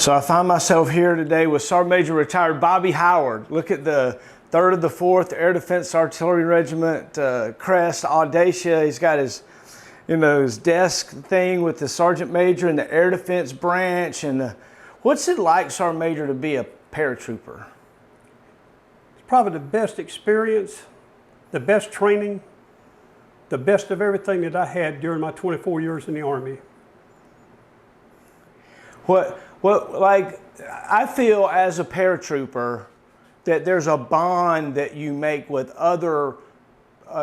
So I find myself here today with Sergeant Major retired Bobby Howard. Look at the 3rd of the 4th Air Defense Artillery Regiment crest, Audacia. He's got his, his desk thing with the Sergeant Major and the Air Defense branch. And what's it like, Sergeant Major, to be a paratrooper? It's probably the best experience, the best training, the best of everything that I had during my 24 years in the Army. Like, I feel as a paratrooper that there's a bond that you make with other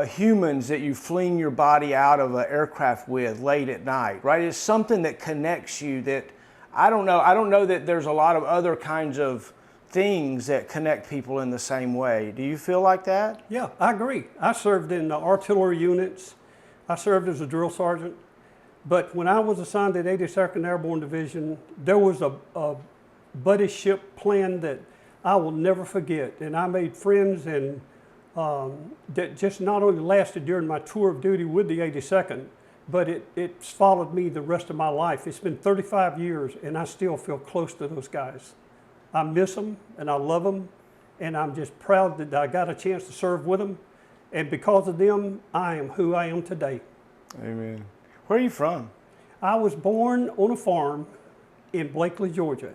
humans that you fling your body out of an aircraft with late at night, right? It's something that connects you that, I don't know that there's a lot of other kinds of things that connect people in the same way. Do you feel like that? Yeah, I agree. I served in the artillery units. I served as a drill sergeant. But when I was assigned to the 82nd Airborne Division, there was a buddyship plan that I will never forget. And I made friends and that just not only lasted during my tour of duty with the 82nd, but it's followed me the rest of my life. It's been 35 years and I still feel close to those guys. I miss them and I love them, and I'm just proud that I got a chance to serve with them. And because of them, I am who I am today. Amen. Where are you from? I was born on a farm in Blakely, Georgia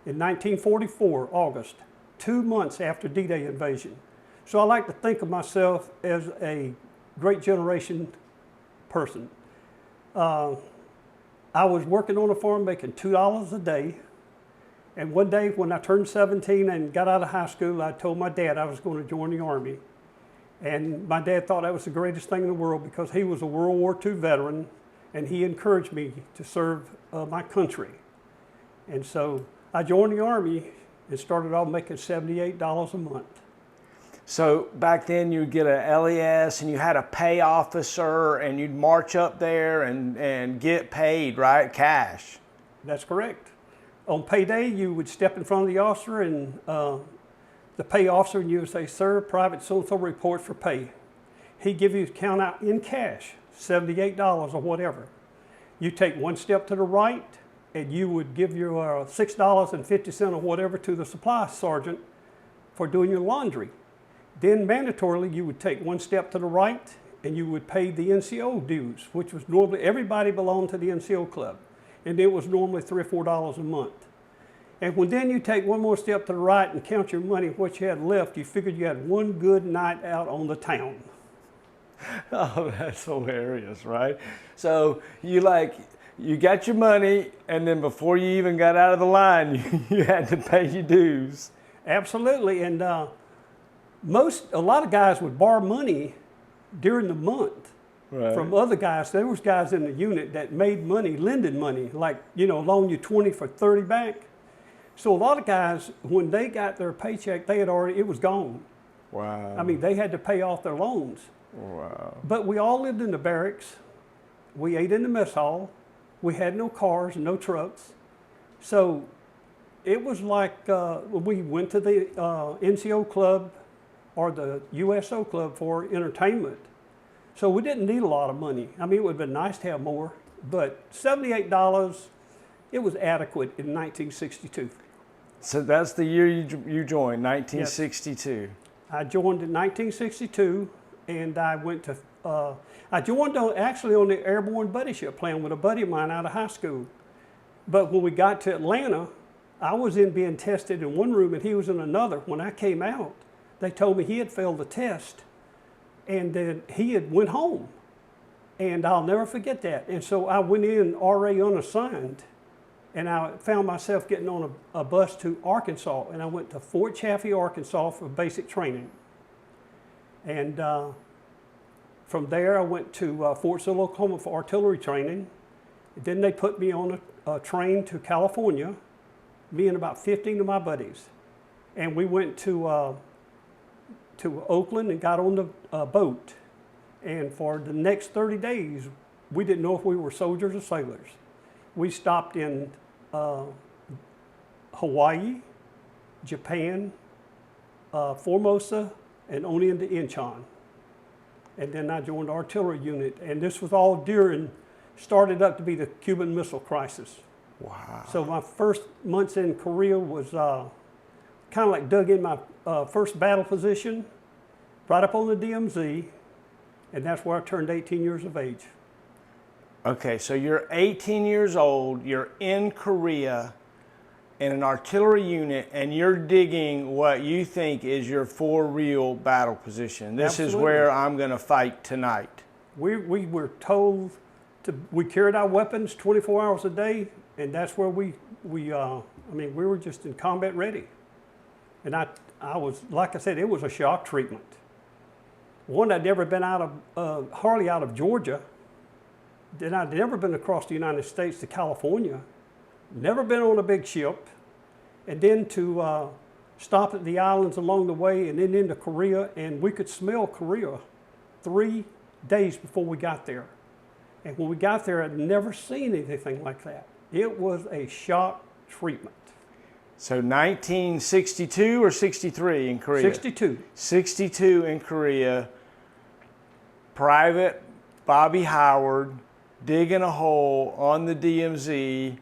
in 1944, August, 2 months after D-Day invasion. So I like to think of myself as a great generation person. I was working on a farm making $2 a day. And one day when I turned 17 and got out of high school, I told my dad I was going to join the Army. And my dad thought that was the greatest thing in the world because he was a World War II veteran, and he encouraged me to serve my country. And so I joined the Army and started off making $78 a month. So back then you'd get a LES and you had a pay officer and you'd march up there and get paid, right? Cash. That's correct. On payday, you would step in front of the officer and the pay officer, and you would say, "Sir, Private so-and-so reports for pay." He'd give you a count out in cash, $78 or whatever. You take one step to the right and you would give your $6.50 or whatever to the supply sergeant for doing your laundry. Then mandatorily you would take one step to the right and you would pay the NCO dues, which was normally, everybody belonged to the NCO club. And it was normally $3 or $4 a month. And when then you take one more step to the right and count your money, what you had left, you figured you had one good night out on the town. Oh, that's hilarious, right? So you got your money, and then before you even got out of the line, you had to pay your dues. Absolutely, and a lot of guys would borrow money during the month. Right. From other guys. There was guys in the unit that made money, lended money, like, loan you 20 for 30 back. So a lot of guys, when they got their paycheck, it was gone. Wow. I mean, they had to pay off their loans. Wow. But we all lived in the barracks. We ate in the mess hall. We had no cars, no trucks. So it was like we went to the NCO club or the USO club for entertainment. So we didn't need a lot of money. I mean, it would have been nice to have more, but $78, it was adequate in 1962. So that's the year you joined, 1962. Yes. I joined in 1962, and I went to, I joined actually on the airborne buddyship plan with a buddy of mine out of high school. But when we got to Atlanta, I was being tested in one room and he was in another. When I came out, they told me he had failed the test. And then he had went home, and I'll never forget that. And so I went in RA unassigned, and I found myself getting on a bus to Arkansas, and I went to Fort Chaffee, Arkansas for basic training. And from there I went to Fort Sill, Oklahoma for artillery training. Then they put me on a train to California, me and about 15 of my buddies. And we went to Oakland and got on the boat. And for the next 30 days, we didn't know if we were soldiers or sailors. We stopped in Hawaii, Japan, Formosa, and on into Incheon. And then I joined the artillery unit. And this was all started up to be the Cuban Missile Crisis. Wow. So my first months in Korea was kind of like dug in my first battle position, right up on the DMZ, and that's where I turned 18 years of age. Okay, so you're 18 years old, you're in Korea in an artillery unit, and you're digging what you think is your for real battle position. This Absolutely. is where I'm going to fight tonight. We were told we carried our weapons 24 hours a day, and that's where we were just in combat ready. And I was, like I said, it was a shock treatment. One, I'd never been hardly out of Georgia. Then I'd never been across the United States to California. Never been on a big ship. And then to stop at the islands along the way and then into Korea, and we could smell Korea 3 days before we got there. And when we got there, I'd never seen anything like that. It was a shock treatment. So 1962 or 63 in Korea? 62. 62 in Korea. Private Bobby Howard digging a hole on the DMZ.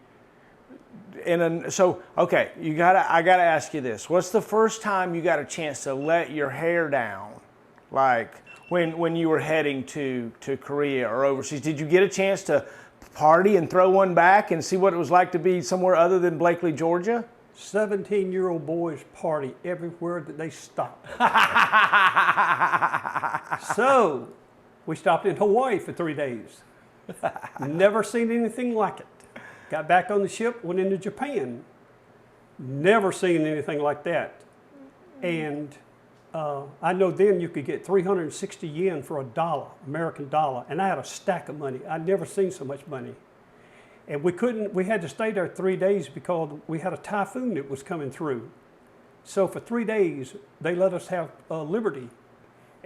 Okay, I gotta ask you this. What's the first time you got a chance to let your hair down? Like when you were heading to Korea or overseas, did you get a chance to party and throw one back and see what it was like to be somewhere other than Blakely, Georgia? 17-year-old boys party everywhere that they stop. So we stopped in Hawaii for 3 days. Never seen anything like it. Got back on the ship, went into Japan. Never seen anything like that. And I know then you could get 360 yen for $1, American dollar. And I had a stack of money. I'd never seen so much money. And we had to stay there 3 days because we had a typhoon that was coming through. So for 3 days, they let us have liberty.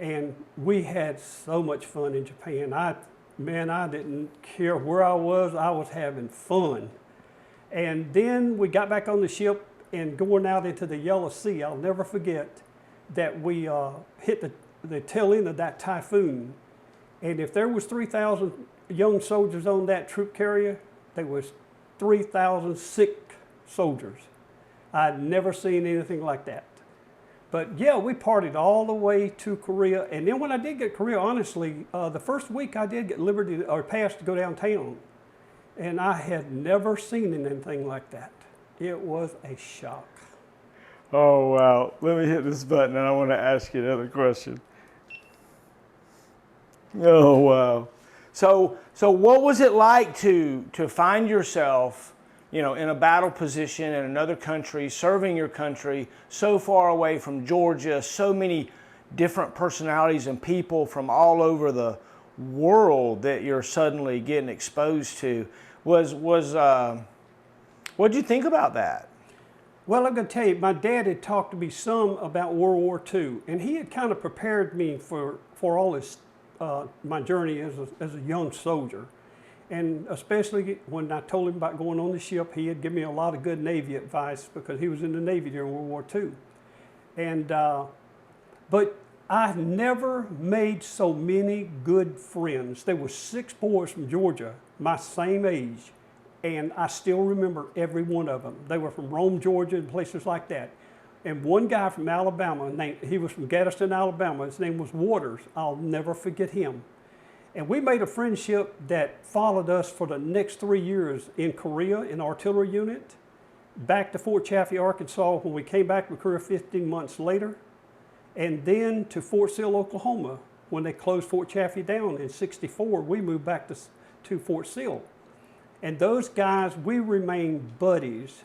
And we had so much fun in Japan. I didn't care where I was having fun. And then we got back on the ship and going out into the Yellow Sea. I'll never forget that we hit the tail end of that typhoon. And if there was 3,000 young soldiers on that troop carrier, there was 3,000 sick soldiers. I'd never seen anything like that. But yeah, we partied all the way to Korea. And then when I did get Korea, honestly, the first week I did get liberty or pass to go downtown. And I had never seen anything like that. It was a shock. Oh, wow. Let me hit this button and I want to ask you another question. Oh, wow. So what was it like to find yourself, in a battle position in another country, serving your country, so far away from Georgia, so many different personalities and people from all over the world that you're suddenly getting exposed to? What'd you think about that? Well, I'm going to tell you, my dad had talked to me some about World War II, and he had kind of prepared me for all this, my journey as a young soldier. And especially when I told him about going on the ship, he had given me a lot of good Navy advice because he was in the Navy during World War II. And, but I never made so many good friends. There were 6 boys from Georgia, my same age, and I still remember every one of them. They were from Rome, Georgia, and places like that. And one guy from Alabama, he was from Gadsden, Alabama. His name was Waters. I'll never forget him. And we made a friendship that followed us for the next 3 years in Korea, in artillery unit, back to Fort Chaffee, Arkansas, when we came back from Korea 15 months later, and then to Fort Sill, Oklahoma, when they closed Fort Chaffee down in '64. We moved back to Fort Sill. And those guys, we remained buddies.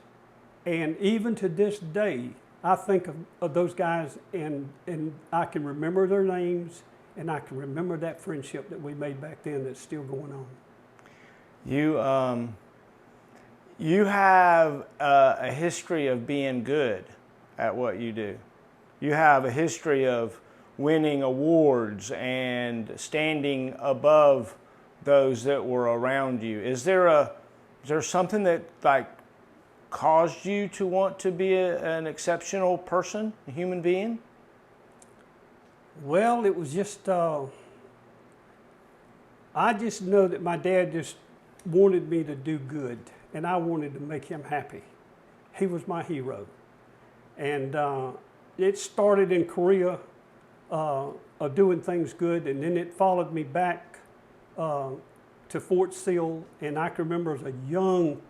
And even to this day, I think of those guys and I can remember their names and I can remember that friendship that we made back then that's still going on. You have a history of being good at what you do. You have a history of winning awards and standing above those that were around you. Is there something that caused you to want to be an exceptional person, a human being? Well, it was just, I just know that my dad just wanted me to do good. and I wanted to make him happy. He was my hero. And it started in Korea of doing things good, and then it followed me back to Fort Sill, and I can remember as a young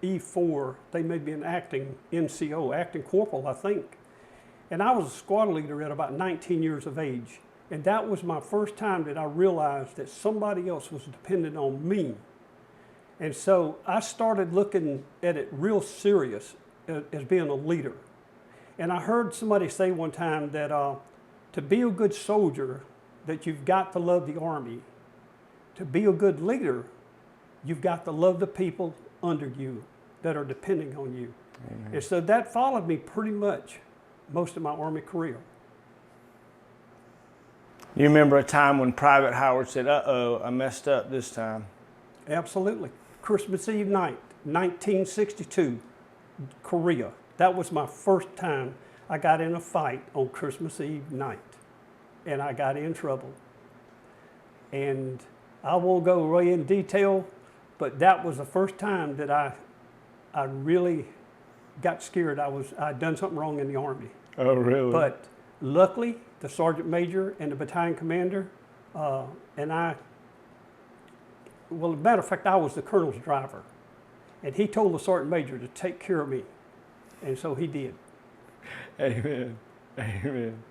E4, they made me an acting NCO, acting corporal, I think. And I was a squad leader at about 19 years of age. And that was my first time that I realized that somebody else was dependent on me. And so I started looking at it real serious as being a leader. And I heard somebody say one time that to be a good soldier, that you've got to love the Army. To be a good leader, you've got to love the people under you that are depending on you. Amen. And so that followed me pretty much most of my Army career. You remember a time when Private Howard said, uh-oh, I messed up this time? Absolutely. Christmas Eve night, 1962, Korea. That was my first time I got in a fight on Christmas Eve night, and I got in trouble. And I won't go way in detail, but that was the first time that I really got scared. I'd done something wrong in the Army. Oh, really? But luckily, the sergeant major and the battalion commander, and I, well, as a matter of fact, I was the colonel's driver. And he told the sergeant major to take care of me. And so he did. Amen. Amen.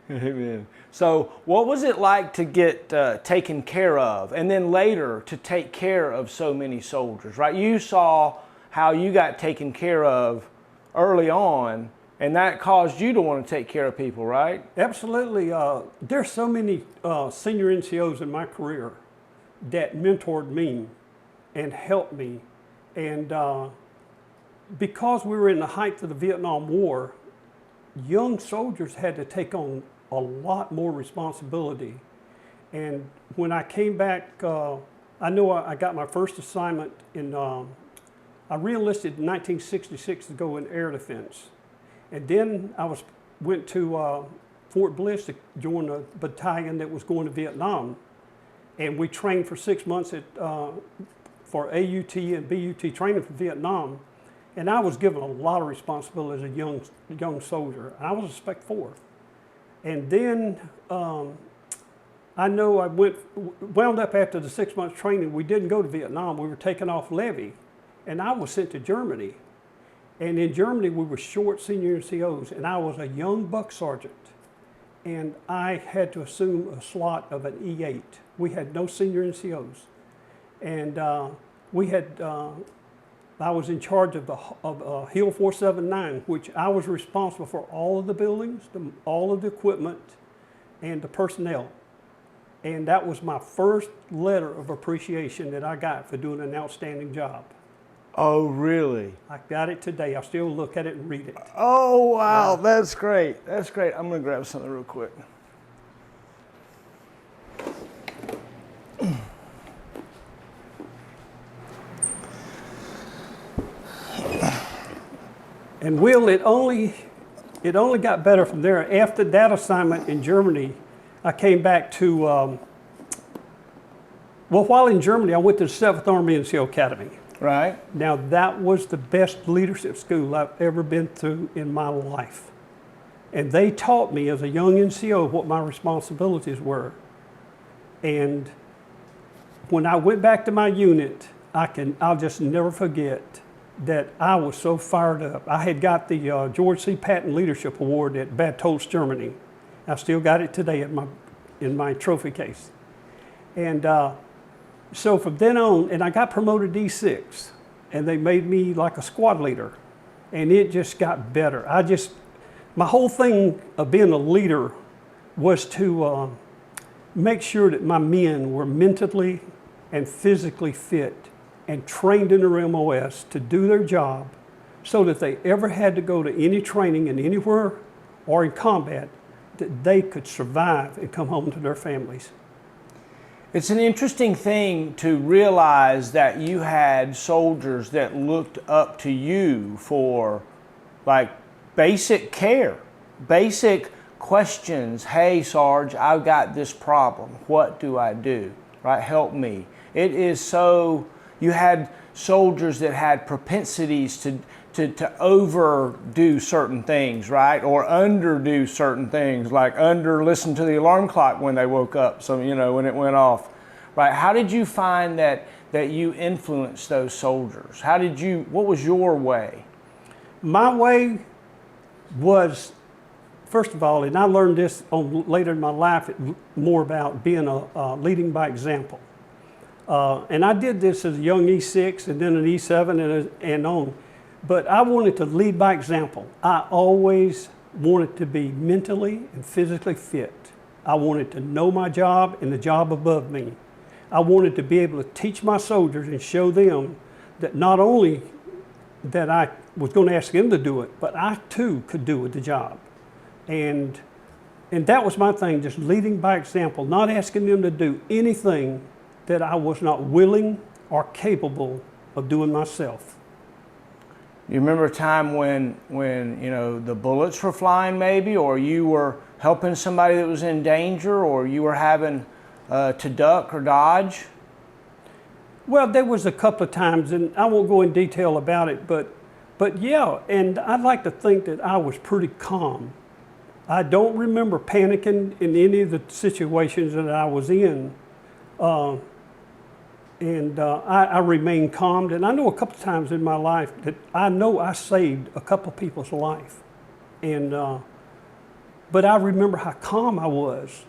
Amen. So what was it like to get taken care of, and then later to take care of so many soldiers, right? You saw how you got taken care of early on, and that caused you to want to take care of people, right? Absolutely. There's so many senior NCOs in my career that mentored me and helped me. And because we were in the height of the Vietnam War, young soldiers had to take on a lot more responsibility. And when I came back, I know I got my first assignment in, I re-enlisted in 1966 to go in air defense. And then I went to Fort Bliss to join a battalion that was going to Vietnam. And we trained for 6 months for AUT and BUT training for Vietnam. And I was given a lot of responsibility as a young soldier. I was a Spec 4. And then I know I wound up after the 6 months training. We didn't go to Vietnam. We were taken off levy. And I was sent to Germany. And in Germany, we were short senior NCOs. And I was a young buck sergeant. And I had to assume a slot of an E8. We had no senior NCOs. And I was in charge of Hill 479, which I was responsible for all of the buildings, all of the equipment, and the personnel. And that was my first letter of appreciation that I got for doing an outstanding job. Oh, really? I got it today. I still look at it and read it. Oh, wow. That's great. That's great. I'm going to grab something real quick. And Will, it only got better from there. After that assignment in Germany, I came back to, while in Germany, I went to the 7th Army NCO Academy. Right. Now, that was the best leadership school I've ever been through in my life. And they taught me as a young NCO what my responsibilities were. And when I went back to my unit, I'll just never forget that I was so fired up. I had got the George C. Patton Leadership Award at Bad Tolz, Germany. I still got it today in my trophy case. And so from then on, and I got promoted D6, and they made me like a squad leader, and it just got better. My whole thing of being a leader was to make sure that my men were mentally and physically fit and trained in their MOS to do their job, so that if they ever had to go to any training in anywhere or in combat, that they could survive and come home to their families. It's an interesting thing to realize that you had soldiers that looked up to you for like basic care, basic questions. Hey, Sarge, I've got this problem. What do I do? Right? Help me. It is so, you had soldiers that had propensities to overdo certain things, right? Or underdo certain things, like listen to the alarm clock when they woke up, so, when it went off, right? How did you find that you influenced those soldiers? What was your way? My way was, first of all, and I learned this later in my life, more about being leading by example. And I did this as a young E6 and then an E7 and on. But I wanted to lead by example. I always wanted to be mentally and physically fit. I wanted to know my job and the job above me. I wanted to be able to teach my soldiers and show them that not only that I was going to ask them to do it, but I too could do the job. And that was my thing, just leading by example, not asking them to do anything that I was not willing or capable of doing myself. You remember a time when the bullets were flying maybe, or you were helping somebody that was in danger, or you were having to duck or dodge? Well, there was a couple of times, and I won't go in detail about it, but yeah, and I'd like to think that I was pretty calm. I don't remember panicking in any of the situations that I was in. I remained calm. And I know a couple of times in my life that I know I saved a couple of people's life. But I remember how calm I was.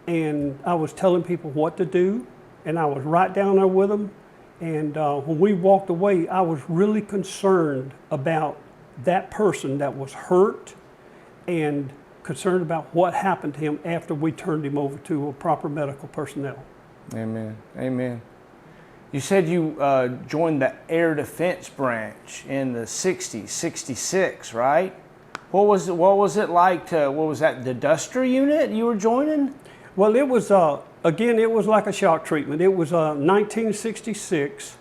And I was telling people what to do. And I was right down there with them. And when we walked away, I was really concerned about that person that was hurt and concerned about what happened to him after we turned him over to a proper medical personnel. Amen. Amen. You said you joined the Air Defense Branch in the 60s, 66, right? What was it like what was that, the Duster unit you were joining? Well, it was, again, it was like a shock treatment. It was 1966.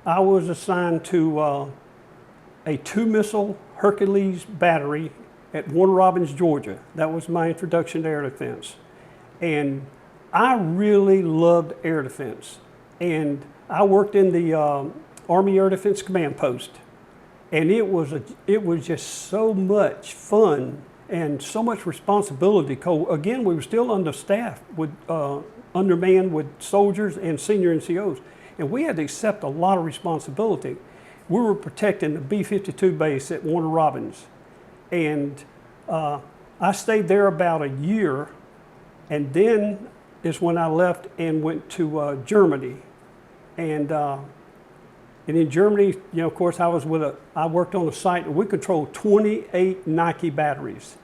I was assigned to a 2-missile Hercules battery at Warner Robins, Georgia. That was my introduction to air defense. And I really loved air defense. And I worked in the Army Air Defense Command Post, and it was just so much fun and so much responsibility. Again, we were still understaffed with undermanned with soldiers and senior NCOs, and we had to accept a lot of responsibility. We were protecting the B-52 base at Warner Robins, and I stayed there about a year, and then is when I left and went to Germany. And in Germany, of course, I worked on a site and we controlled 28 Nike batteries.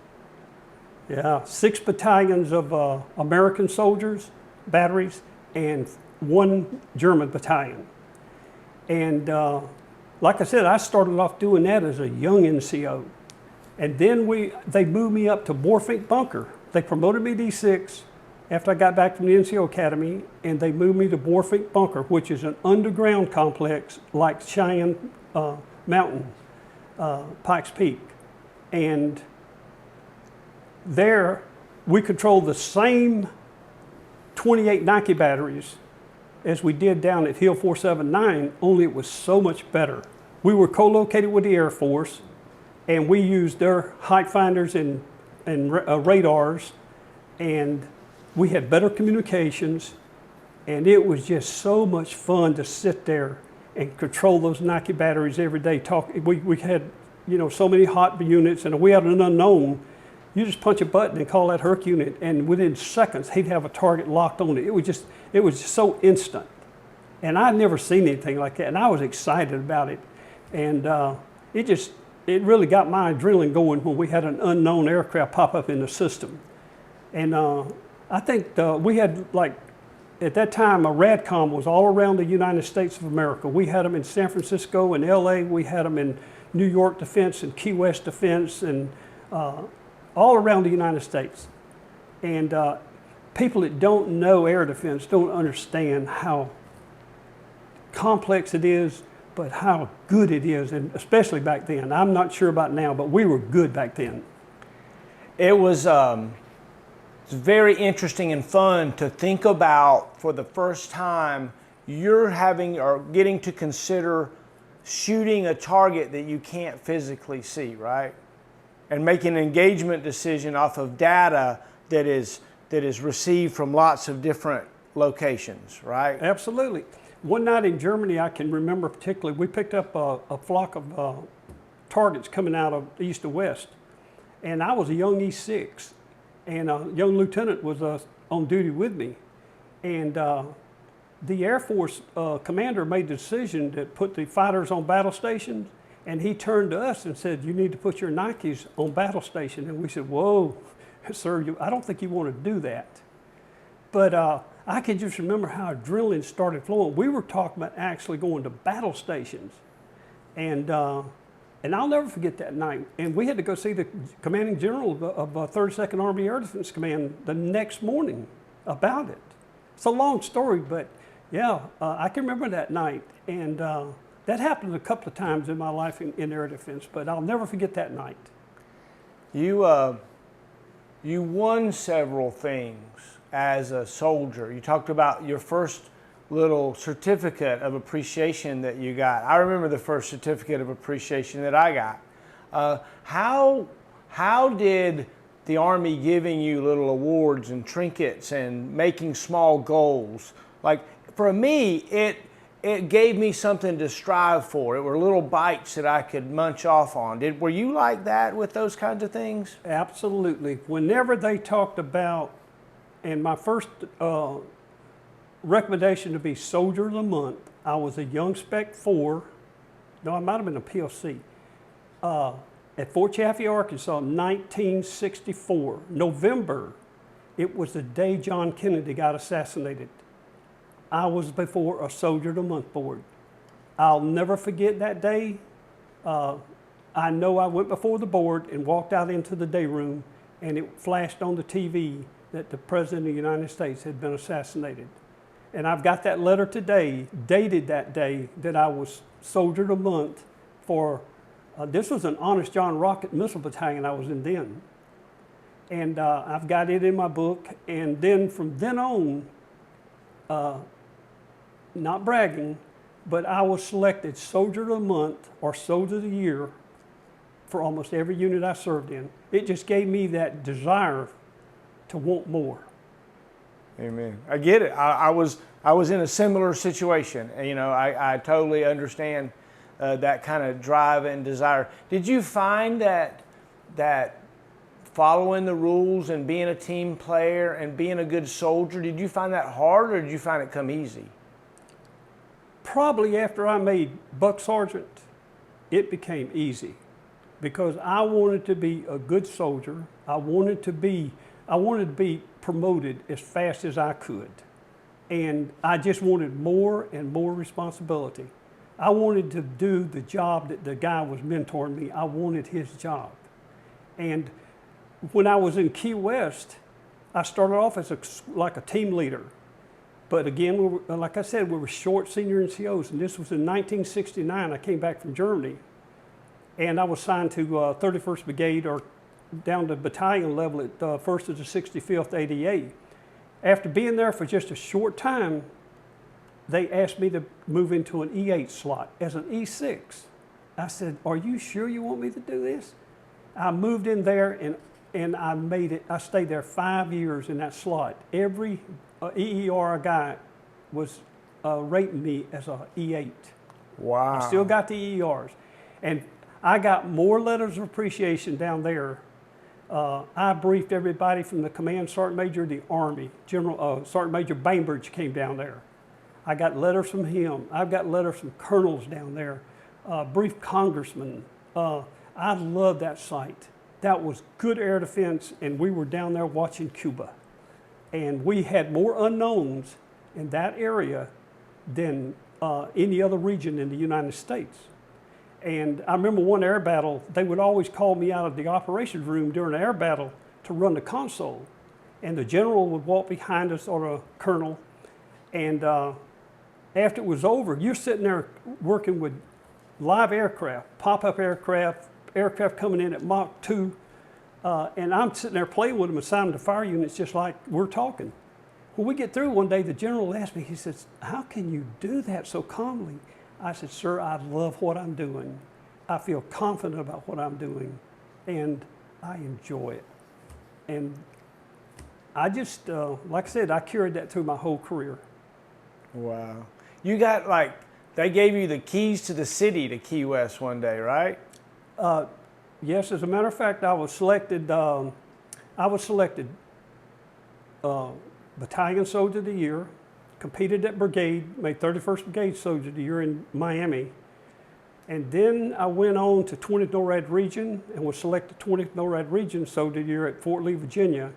Yeah, 6 battalions of American soldiers, batteries, and 1 German battalion. And like I said, I started off doing that as a young NCO. And then they moved me up to Borfink Bunker. They promoted me to D6 after I got back from the NCO Academy, and they moved me to Borfink Bunker, which is an underground complex like Cheyenne Mountain, Pikes Peak. And there we controlled the same 28 Nike batteries as we did down at Hill 479, only it was so much better. We were co-located with the Air Force, and we used their height finders and radars, and we had better communications, and it was just so much fun to sit there and control those Nike batteries every day. We had, so many hot units, and we had an unknown. You just punch a button and call that Herc unit, and within seconds he'd have a target locked on it. It was just so instant, and I'd never seen anything like that, and I was excited about it, and it really got my adrenaline going when we had an unknown aircraft pop up in the system, and I think we had, at that time, a RADCOM was all around the United States of America. We had them in San Francisco and LA. We had them in New York Defense and Key West Defense, and all around the United States. And people that don't know air defense don't understand how complex it is, but how good it is, and especially back then. I'm not sure about now, but we were good back then. It was very interesting and fun to think about for the first time you're having or getting to consider shooting a target that you can't physically see, right? And making an engagement decision off of data that is received from lots of different locations, right? Absolutely. One night in Germany, I can remember particularly, we picked up a flock of targets coming out of east to west. And I was a young E6, and a young lieutenant was on duty with me. And the Air Force commander made the decision to put the fighters on battle stations, and he turned to us and said, "You need to put your Nikes on battle station." And we said, "Whoa, sir, I don't think you want to do that." But I can just remember how adrenaline started flowing. We were talking about actually going to battle stations. And I'll never forget that night. And we had to go see the commanding general of 32nd Army Air Defense Command the next morning about it. It's a long story, but yeah, I can remember that night. And that happened a couple of times in my life in air defense, but I'll never forget that night. You won several things as a soldier. You talked about your first little certificate of appreciation that you got. I remember the first certificate of appreciation that I got. How did the Army giving you little awards and trinkets and making small goals, like for me, it gave me something to strive for. It were little bites that I could munch off on. Were you like that with those kinds of things? Absolutely. Whenever they talked about, and my first recommendation to be Soldier of the Month, I was a young Spec 4, no, I might have been a PLC, at Fort Chaffee, Arkansas, 1964, November. It was the day John Kennedy got assassinated. I was before a Soldier of the Month board. I'll never forget that day. I know I went before the board and walked out into the day room, and it flashed on the TV that the President of the United States had been assassinated. And I've got that letter today, dated that day, that I was Soldier of the Month for, this was an Honest John Rocket Missile Battalion I was in then. And I've got it in my book, and then from then on, not bragging, but I was selected Soldier of the Month or Soldier of the Year for almost every unit I served in. It just gave me that desire to want more. Amen. I get it. I was in a similar situation. You know, I totally understand that kind of drive and desire. Did you find that following the rules and being a team player and being a good soldier, did you find that hard, or did you find it come easy? Probably after I made Buck Sergeant, it became easy, because I wanted to be a good soldier. I wanted to be promoted as fast as I could. And I just wanted more and more responsibility. I wanted to do the job that the guy was mentoring me. I wanted his job. And when I was in Key West, I started off as like a team leader. But again, like I said, we were short senior NCOs, and this was in 1969. I came back from Germany, and I was assigned to 31st Brigade, or down to battalion level at 1st of the 65th ADA. After being there for just a short time, they asked me to move into an E8 slot as an E6. I said, "Are you sure you want me to do this?" I moved in there, and I made it. I stayed there 5 years in that slot. Every EER guy was rating me as a E8. Wow. I still got the EERs. And I got more letters of appreciation down there. I briefed everybody from the Command Sergeant Major of the Army. Sergeant Major Bainbridge came down there. I got letters from him. I've got letters from colonels down there. Briefed congressmen. I love that site. That was good air defense, and we were down there watching Cuba. And we had more unknowns in that area than any other region in the United States. And I remember one air battle, they would always call me out of the operations room during an air battle to run the console. And the general would walk behind us, or a colonel, and after it was over, you're sitting there working with live aircraft, pop-up aircraft, aircraft coming in at Mach 2, and I'm sitting there playing with them, assigning to fire units just like we're talking. When we get through one day, the general asked me, he says, "How can you do that so calmly?" I said, sir, I love what I'm doing. I feel confident about what I'm doing, and I enjoy it. And I just, like I said, I carried that through my whole career. Wow. You got like, they gave you the keys to the city to Key West one day, right? Yes, as a matter of fact, I was selected Battalion Soldier of the Year, competed at Brigade, made 31st Brigade Soldier of the Year in Miami. And then I went on to 20th NORAD Region and was selected 20th NORAD Region Soldier of the Year at Fort Lee, Virginia.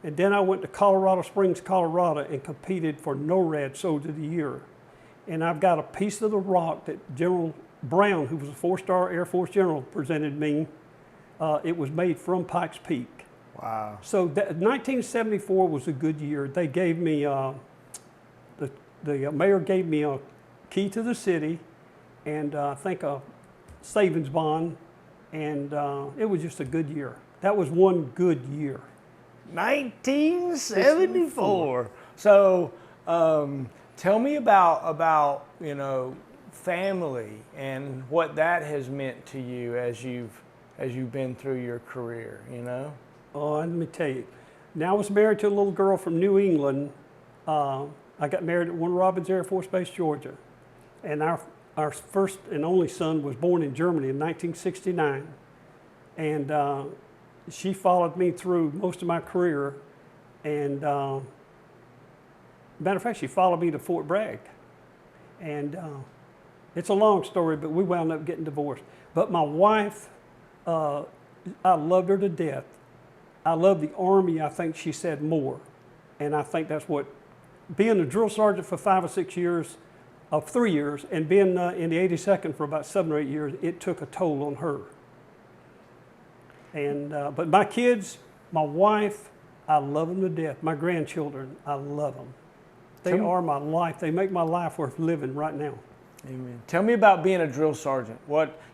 And then I went to Colorado Springs, Colorado and competed for NORAD Soldier of the Year. And I've got a piece of the rock that General Brown, who was a 4-star Air Force general, presented me. It was made from Pikes Peak. Wow. So 1974 was a good year. They gave me, the mayor gave me a key to the city and I think a savings bond, and it was just a good year. That was one good year. 1974. So tell me about family and what that has meant to you as you've been through your career. Oh, let me tell you. Now I was married to a little girl from New England. I got married at Warner Robins Air Force Base, Georgia, and our first and only son was born in Germany in 1969, and she followed me through most of my career, and matter of fact, she followed me to Fort Bragg, and it's a long story, but we wound up getting divorced. But my wife, I loved her to death. I loved the Army, I think she said, more, and I think that's what, being a drill sergeant for 5 or 6 years, 3 years, and being in the 82nd for about 7 or 8 years, it took a toll on her. And but my kids, my wife, I love them to death. My grandchildren, I love them. They are my life. They make my life worth living right now. Amen. Tell me about being a drill sergeant.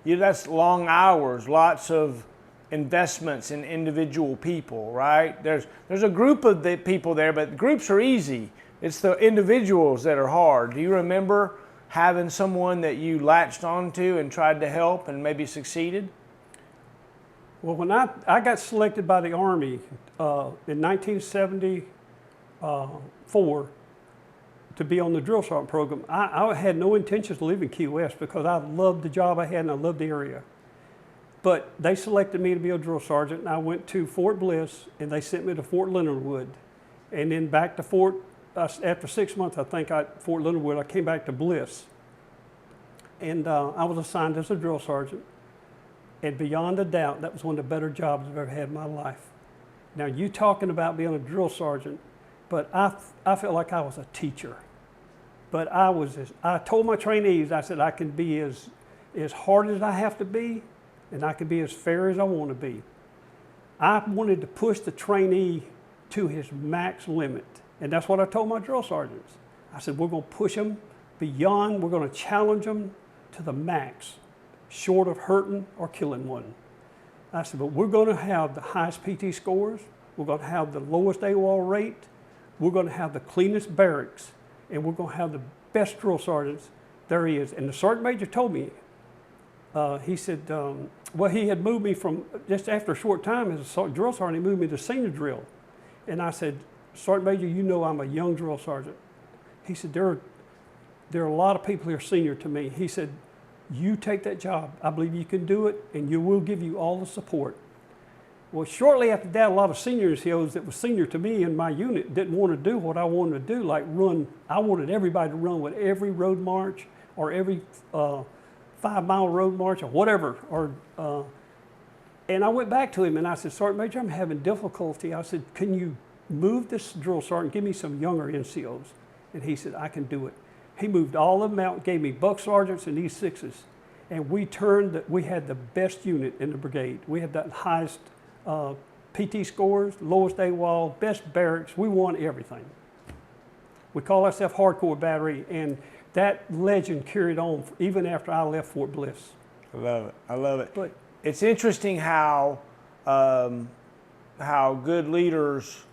That's long hours, lots of investments in individual people, right? There's a group of the people there, but groups are easy. It's the individuals that are hard. Do you remember having someone that you latched onto and tried to help and maybe succeeded? Well, when I got selected by the Army in 1974 to be on the drill sergeant program, I had no intentions of leaving Key West because I loved the job I had and I loved the area. But they selected me to be a drill sergeant, and I went to Fort Bliss, and they sent me to Fort Leonard Wood, and then back to after 6 months, I think, at Fort Leonard Wood, I came back to Bliss. And I was assigned as a drill sergeant. And beyond a doubt, that was one of the better jobs I've ever had in my life. Now, you talking about being a drill sergeant, but I felt like I was a teacher. But I told my trainees, I said, I can be as hard as I have to be, and I can be as fair as I want to be. I wanted to push the trainee to his max limit. And that's what I told my drill sergeants. I said, we're going to push them beyond, we're going to challenge them to the max, short of hurting or killing one. I said, but we're going to have the highest PT scores, we're going to have the lowest AWOL rate, we're going to have the cleanest barracks, and we're going to have the best drill sergeants there is. And the sergeant major told me, he said, well, he had moved me from, just after a short time as a drill sergeant, he moved me to senior drill. And I said, Sergeant Major, you know I'm a young drill sergeant. He said, there are a lot of people here senior to me. He said, you take that job. I believe you can do it, and we'll give you all the support. Well, shortly after that, a lot of senior NCOs that was senior to me in my unit didn't want to do what I wanted to do, like run. I wanted everybody to run with every road march or every 5-mile road march or whatever. And I went back to him and I said, Sergeant Major, I'm having difficulty. I said, can you move this drill sergeant, give me some younger NCOs? And he said, I can do it. He moved all of them out, gave me buck sergeants and E6s. And we had the best unit in the brigade. We had the highest PT scores, lowest AWOL, best barracks. We won everything. We call ourselves Hardcore Battery, and that legend carried on even after I left Fort Bliss. I love it. I love it. But it's interesting how good leaders,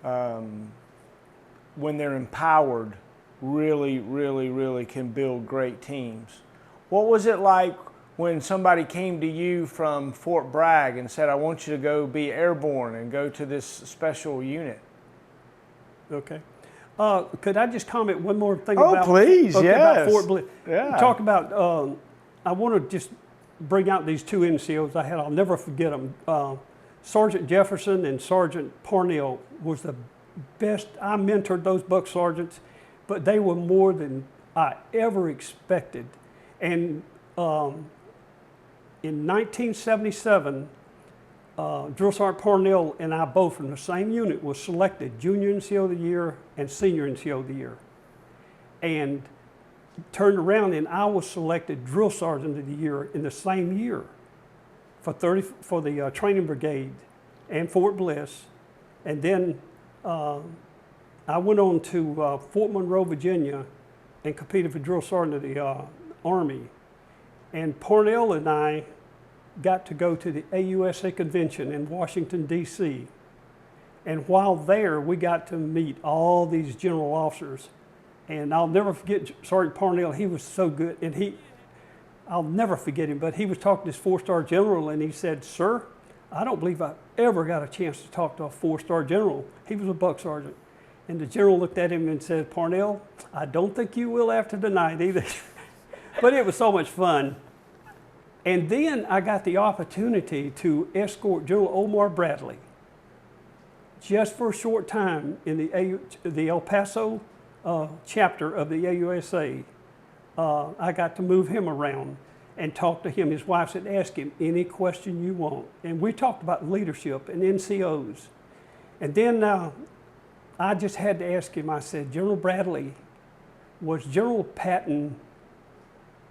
when they're empowered, really, really, really can build great teams. What was it like when somebody came to you from Fort Bragg and said, I want you to go be airborne and go to this special unit? Okay. Could I just comment one more thing Oh, please, okay, yes. about Fort Bliss? Yeah. Talk about, I want to just bring out these two NCOs I had. I'll never forget them. Sergeant Jefferson and Sergeant Parnell was the best. I mentored those buck sergeants, but they were more than I ever expected. And in 1977, Drill Sergeant Parnell and I both from the same unit was selected Junior NCO of the Year and Senior NCO of the Year. And turned around and I was selected Drill Sergeant of the Year in the same year for the training brigade and Fort Bliss. And then I went on to Fort Monroe, Virginia and competed for Drill Sergeant of the Army. And Parnell and I got to go to the AUSA convention in Washington, D.C. And while there, we got to meet all these general officers. And I'll never forget Sergeant Parnell. He was so good. And I'll never forget him, but he was talking to this 4-star general and he said, sir, I don't believe I ever got a chance to talk to a 4-star general. He was a buck sergeant. And the general looked at him and said, Parnell, I don't think you will after tonight either. But it was so much fun. And then I got the opportunity to escort General Omar Bradley just for a short time in the El Paso chapter of the AUSA. I got to move him around and talk to him. His wife said, ask him any question you want. And we talked about leadership and NCOs. And then I just had to ask him, I said, General Bradley, was General Patton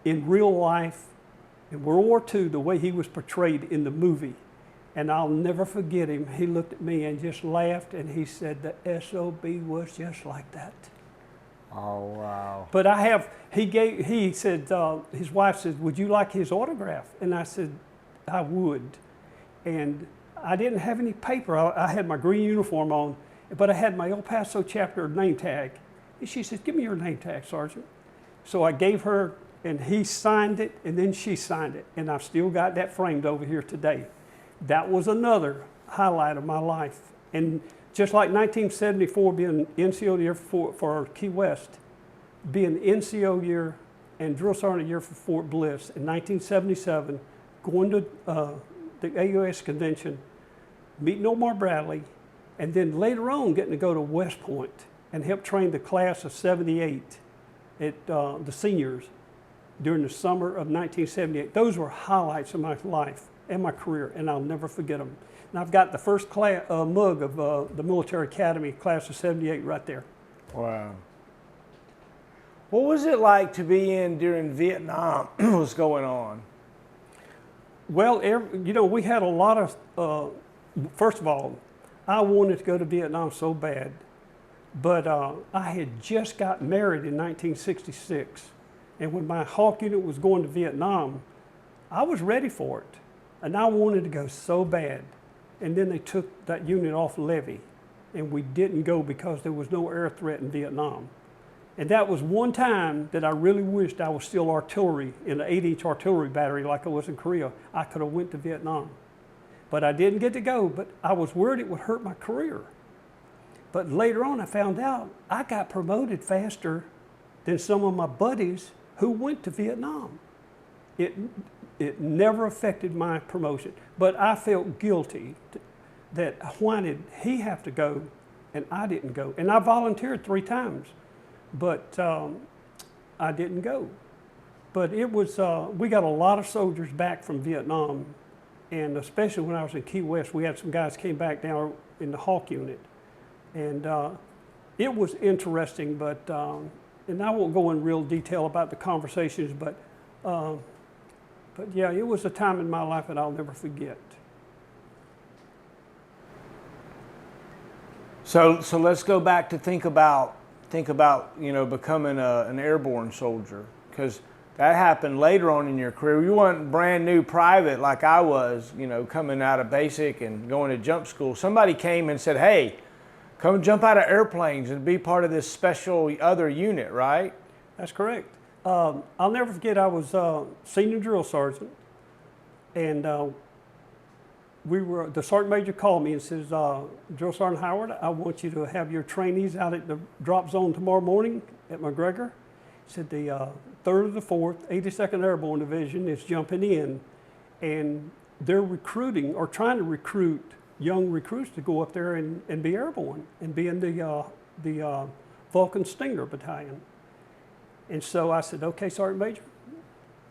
in real life in World War II the way he was portrayed in the movie? And I'll never forget him. He looked at me and just laughed and he said, the SOB was just like that. Oh, wow. But he said, his wife said, would you like his autograph? And I said, I would. And I didn't have any paper. I had my green uniform on, but I had my El Paso chapter name tag. And she said, give me your name tag, Sergeant. So I gave her, and he signed it, and then she signed it. And I've still got that framed over here today. That was another highlight of my life. And just like 1974 being NCO of the year for Key West, being NCO year and Drill Sergeant year for Fort Bliss in 1977, going to the AUS convention, meeting Omar Bradley, and then later on getting to go to West Point and help train the class of 78 at the seniors during the summer of 1978. Those were highlights of my life and my career, and I'll never forget them. And I've got the first mug of the Military Academy class of 78 right there. Wow. What was it like to be in during Vietnam? What was going on? Well, we had a lot of, first of all, I wanted to go to Vietnam so bad, but I had just got married in 1966. And when my Hawk unit was going to Vietnam, I was ready for it. And I wanted to go so bad. And then they took that unit off levy. And we didn't go because there was no air threat in Vietnam. And that was one time that I really wished I was still artillery in an 8-inch artillery battery like I was in Korea. I could have went to Vietnam. But I didn't get to go, but I was worried it would hurt my career. But later on I found out I got promoted faster than some of my buddies who went to Vietnam. It never affected my promotion, but I felt guilty that why did he have to go and I didn't go? And I volunteered 3 times, but I didn't go. But it was, we got a lot of soldiers back from Vietnam, and especially when I was in Key West, we had some guys came back down in the Hawk unit. And it was interesting, but, and I won't go in real detail about the conversations, but yeah, it was a time in my life that I'll never forget. So let's go back to think about becoming an airborne soldier, because that happened later on in your career. You weren't brand new private like I was, coming out of basic and going to jump school. Somebody came and said, hey, Come jump out of airplanes and be part of this special other unit, right? That's correct. I'll never forget, I was senior drill sergeant, and the sergeant major called me and says, Drill Sergeant Howard, I want you to have your trainees out at the drop zone tomorrow morning at McGregor. He said the 3rd of the 4th, 82nd Airborne Division is jumping in, and they're recruiting or trying to recruit young recruits to go up there and be airborne and be in the Vulcan Stinger Battalion. And so I said, okay, Sergeant Major.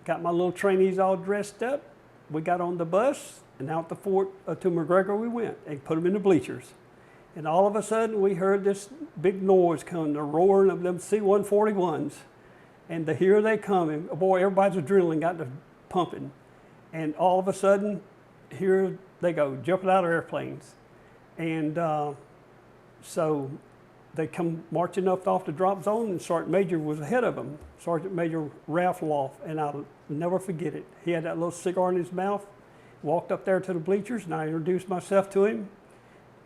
Got my little trainees all dressed up. We got on the bus and out the fort to McGregor we went and put them in the bleachers. And all of a sudden we heard this big noise coming, the roaring of them C-141s. And here they come, and boy, everybody's adrenaline got to pumping. And all of a sudden, here they go, jumping out of airplanes. And so they come marching up off the drop zone, and Sergeant Major was ahead of them, Sergeant Major Ralph Loff, and I'll never forget it. He had that little cigar in his mouth, walked up there to the bleachers, and I introduced myself to him.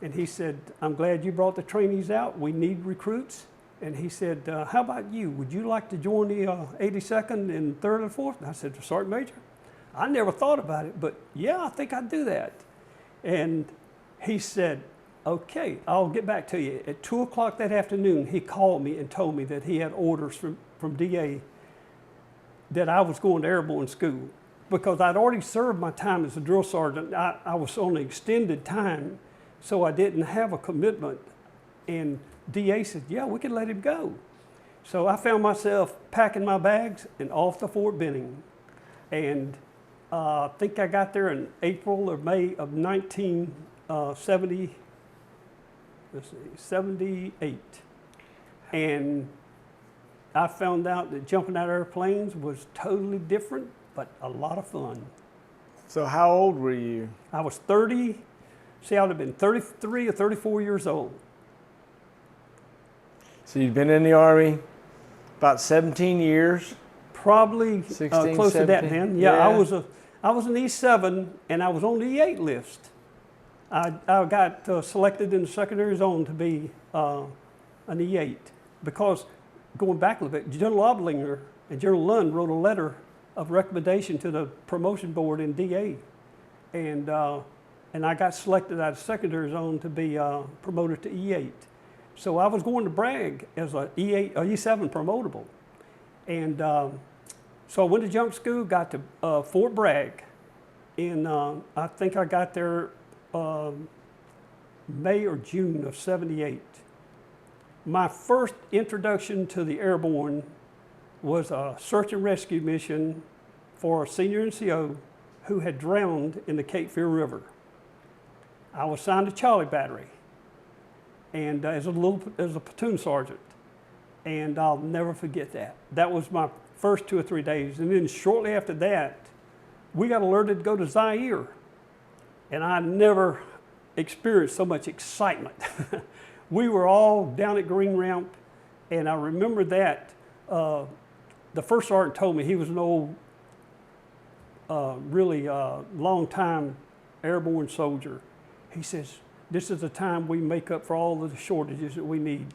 And he said, I'm glad you brought the trainees out. We need recruits. And he said, how about you? Would you like to join the 82nd and 3rd and 4th? And I said, Sergeant Major, I never thought about it, but yeah, I think I'd do that. And he said, okay, I'll get back to you. At 2 o'clock that afternoon, he called me and told me that he had orders from DA that I was going to airborne school. Because I'd already served my time as a drill sergeant. I was on an extended time, so I didn't have a commitment. And DA said, yeah, we could let him go. So I found myself packing my bags and off to Fort Benning. And I think I got there in April or May of 1978. And I found out that jumping out of airplanes was totally different, but a lot of fun. So how old were you? I was 30, see, I would have been 33 or 34 years old. So you'd been in the Army about 17 years? Probably 16, close 17. to that then. Yeah, I was an E7 and I was on the E8 list. I got selected in the secondary zone to be an E8 because going back a little bit, General Oblinger and General Lund wrote a letter of recommendation to the promotion board in DA. And I got selected out of secondary zone to be promoted to E8. So I was going to brag as a E7 promotable. And so I went to jump school, got to Fort Bragg. And I think I got there May or June of '78. My first introduction to the airborne was a search and rescue mission for a senior NCO who had drowned in the Cape Fear River. I was assigned to Charlie Battery and as a platoon sergeant, and I'll never forget that. That was my first 2 or 3 days, and then shortly after that, we got alerted to go to Zaire, and I never experienced so much excitement. We were all down at Green Ramp, and I remember that the first sergeant told me, he was an old, really long time airborne soldier. He says, this is the time we make up for all of the shortages that we need.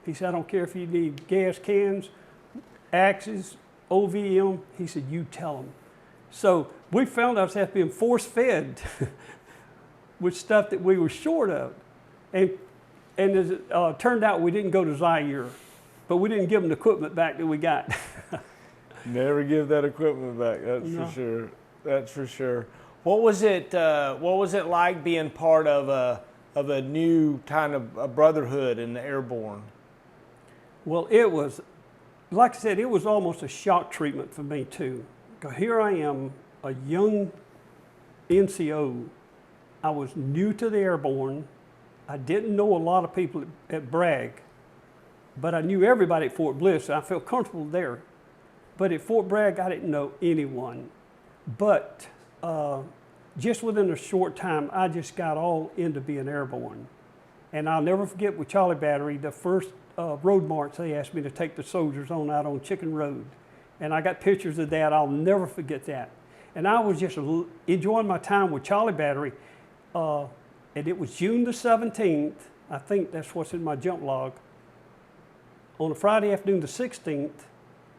He said, I don't care if you need gas cans, axes, OVM. He said, you tell them. So we found ourselves being force-fed with stuff that we were short of. And as it turned out, we didn't go to Zaire, but we didn't give them the equipment back that we got. Never give that equipment back, that's for sure. That's for sure. What was it like being part of a new kind of a brotherhood in the airborne? Well, it was, like I said, it was almost a shock treatment for me too. Because here I am, a young NCO. I was new to the airborne. I didn't know a lot of people at Bragg, but I knew everybody at Fort Bliss, and I felt comfortable there. But at Fort Bragg, I didn't know anyone. But just within a short time, I just got all into being airborne. And I'll never forget with Charlie Battery, the first road march, they asked me to take the soldiers on out on Chicken Road. And I got pictures of that. I'll never forget that. And I was just enjoying my time with Charlie Battery. And it was June the 17th, I think that's what's in my jump log. On a Friday afternoon the 16th,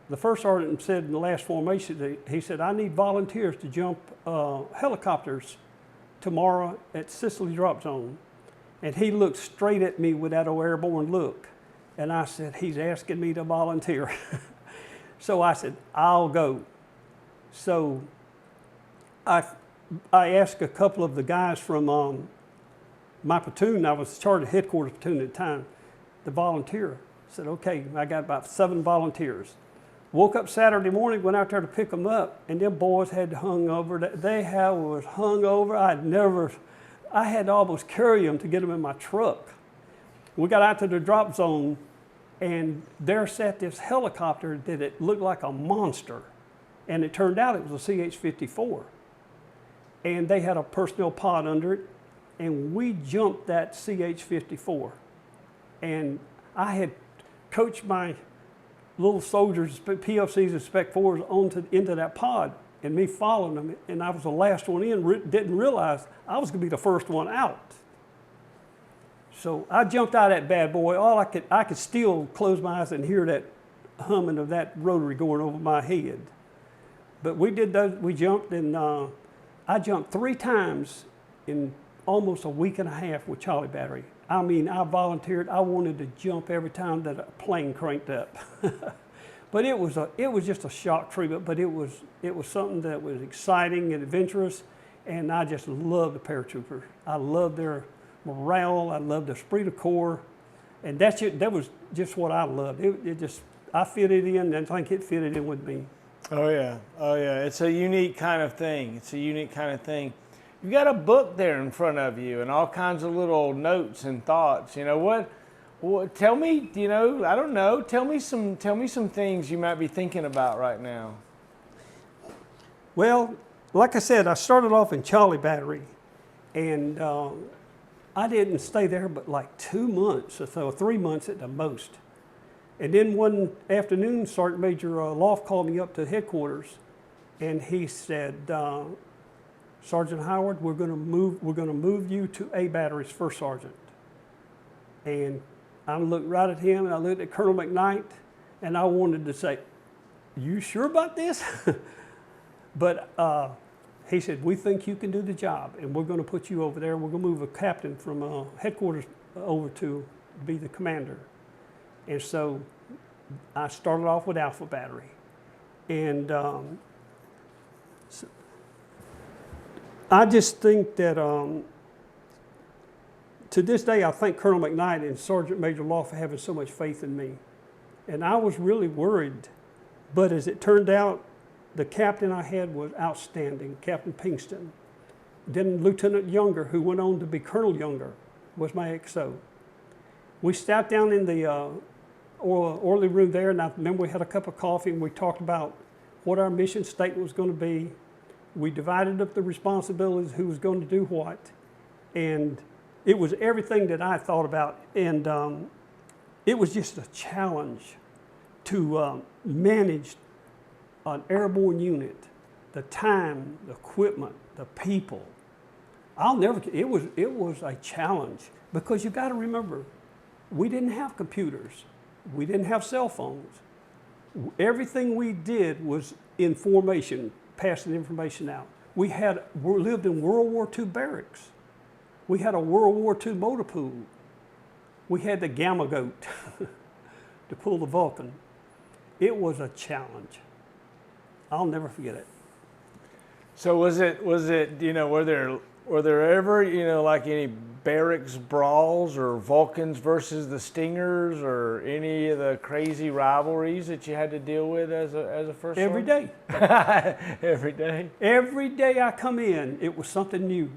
the first sergeant said in the last formation, he said, I need volunteers to jump helicopters tomorrow at Sicily Drop Zone. And he looked straight at me with that old airborne look. And I said, he's asking me to volunteer. So I said, I'll go. So I asked a couple of the guys from my platoon, I was charged of headquarters platoon at the time, to volunteer. I said, okay, I got about 7 volunteers. Woke up Saturday morning, went out there to pick them up, and them boys had hung over. Was hung over. I had to almost carry them to get them in my truck. We got out to the drop zone, and there sat this helicopter that it looked like a monster. And it turned out it was a CH-54. And they had a personnel pod under it, and we jumped that CH-54. And I had coached my little soldiers, PFCs and Spec 4s into that pod, and me following them, and I was the last one in, didn't realize I was gonna be the first one out. So I jumped out of that bad boy. I could still close my eyes and hear that humming of that rotary going over my head. But we did those, we jumped, and I jumped 3 times in almost a week and a half with Charlie Battery. I mean, I volunteered. I wanted to jump every time that a plane cranked up. But it was just a shock treatment, but it was something that was exciting and adventurous, and I just loved the paratroopers. I loved their morale. I loved their esprit de corps, and that was just what I loved. I fitted in, and I think it fitted in with me. Oh yeah, oh yeah. It's a unique kind of thing. It's a unique kind of thing. You've got a book there in front of you, and all kinds of little notes and thoughts. You know what? Tell me. You know, I don't know. Tell me some things you might be thinking about right now. Well, like I said, I started off in Charlie Battery, and I didn't stay there but like 2 months or so, 3 months at the most. And then one afternoon, Sergeant Major Loft called me up to headquarters, and he said, Sergeant Howard, we're going to move you to A Battery's first sergeant. And I looked right at him, and I looked at Colonel McKnight, and I wanted to say, you sure about this? But he said, we think you can do the job, and we're going to put you over there. We're going to move a captain from headquarters over to be the commander. And so I started off with Alpha Battery. And I just think that to this day, I thank Colonel McKnight and Sergeant Major Law for having so much faith in me. And I was really worried, but as it turned out, the captain I had was outstanding, Captain Pinkston. Then Lieutenant Younger, who went on to be Colonel Younger, was my XO. We sat down in the orderly room there, and I remember we had a cup of coffee, and we talked about what our mission statement was going to be. We divided up the responsibilities, who was going to do what, and it was everything that I thought about, and it was just a challenge to manage an airborne unit, the time, the equipment, the people. It was a challenge, because you got to remember, we didn't have computers. We didn't have cell phones. Everything we did was information, passing information out. We lived in World War II barracks. We had a World War II motor pool. We had the Gamma Goat to pull the Vulcan. It was a challenge. I'll never forget it. So was it, you know, were there ever, you know, like any barracks brawls or Vulcans versus the Stingers or any of the crazy rivalries that you had to deal with as a first Every sergeant? day. Every day? Every day I come in, it was something new.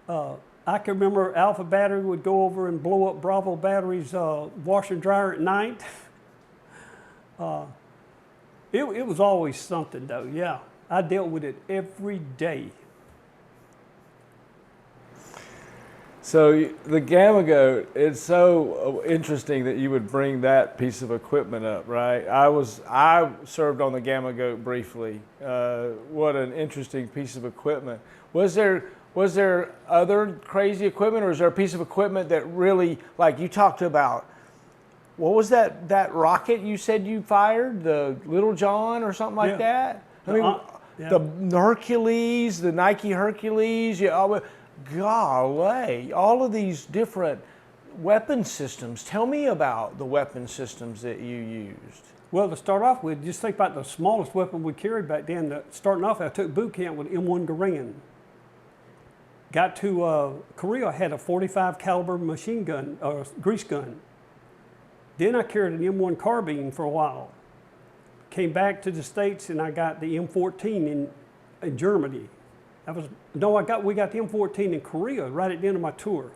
I can remember Alpha Battery would go over and blow up Bravo Battery's washer and dryer at night. It was always something though, yeah. I dealt with it every day. So the Gamma Goat, it's so interesting that you would bring that piece of equipment up, right? I served on the Gamma Goat briefly. What an interesting piece of equipment. Was there Was there other crazy equipment, or is there a piece of equipment that really, like you talked about? What was that rocket you said you fired, the Little John or something like that? I mean, the Hercules, the Nike Hercules. Golly, all of these different weapon systems. Tell me about the weapon systems that you used. Well, to start off with, just think about the smallest weapon we carried back then. Starting off, I took boot camp with M1 Garand. Got to Korea, I had a 45 caliber machine gun, or grease gun. Then I carried an M1 carbine for a while. Came back to the States and I got the M14 in Germany. We got the M14 in Korea right at the end of my tour.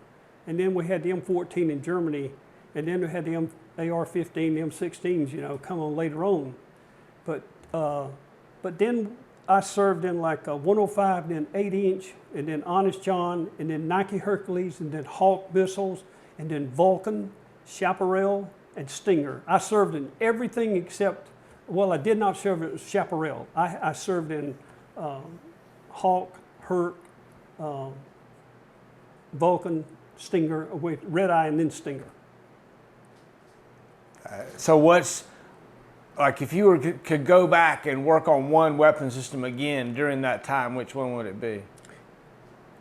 And then we had the M14 in Germany, and then we had the AR-15, the M16s, come on later on. But then I served in like a 105, then 8-inch, and then Honest John, and then Nike Hercules, and then Hawk missiles, and then Vulcan, Chaparral, and Stinger. I served in everything except, well, I did not serve in Chaparral. I served in Hawk, Herc, Vulcan, Stinger, with Red Eye, and then Stinger. So what's, like if you could go back and work on one weapon system again during that time, which one would it be?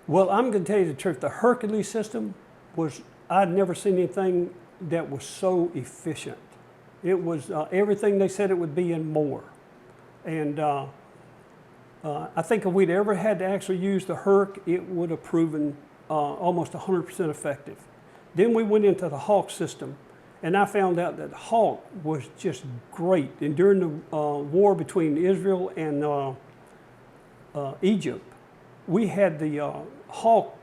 Well, I'm going to tell you the truth. The Hercules system I'd never seen anything that was so efficient. It was everything they said it would be and more. And I think if we'd ever had to actually use the Herc, it would have proven almost 100% effective. Then we went into the Hawk system, and I found out that Hawk was just great. And during the war between Israel and Egypt, we had the Hawk,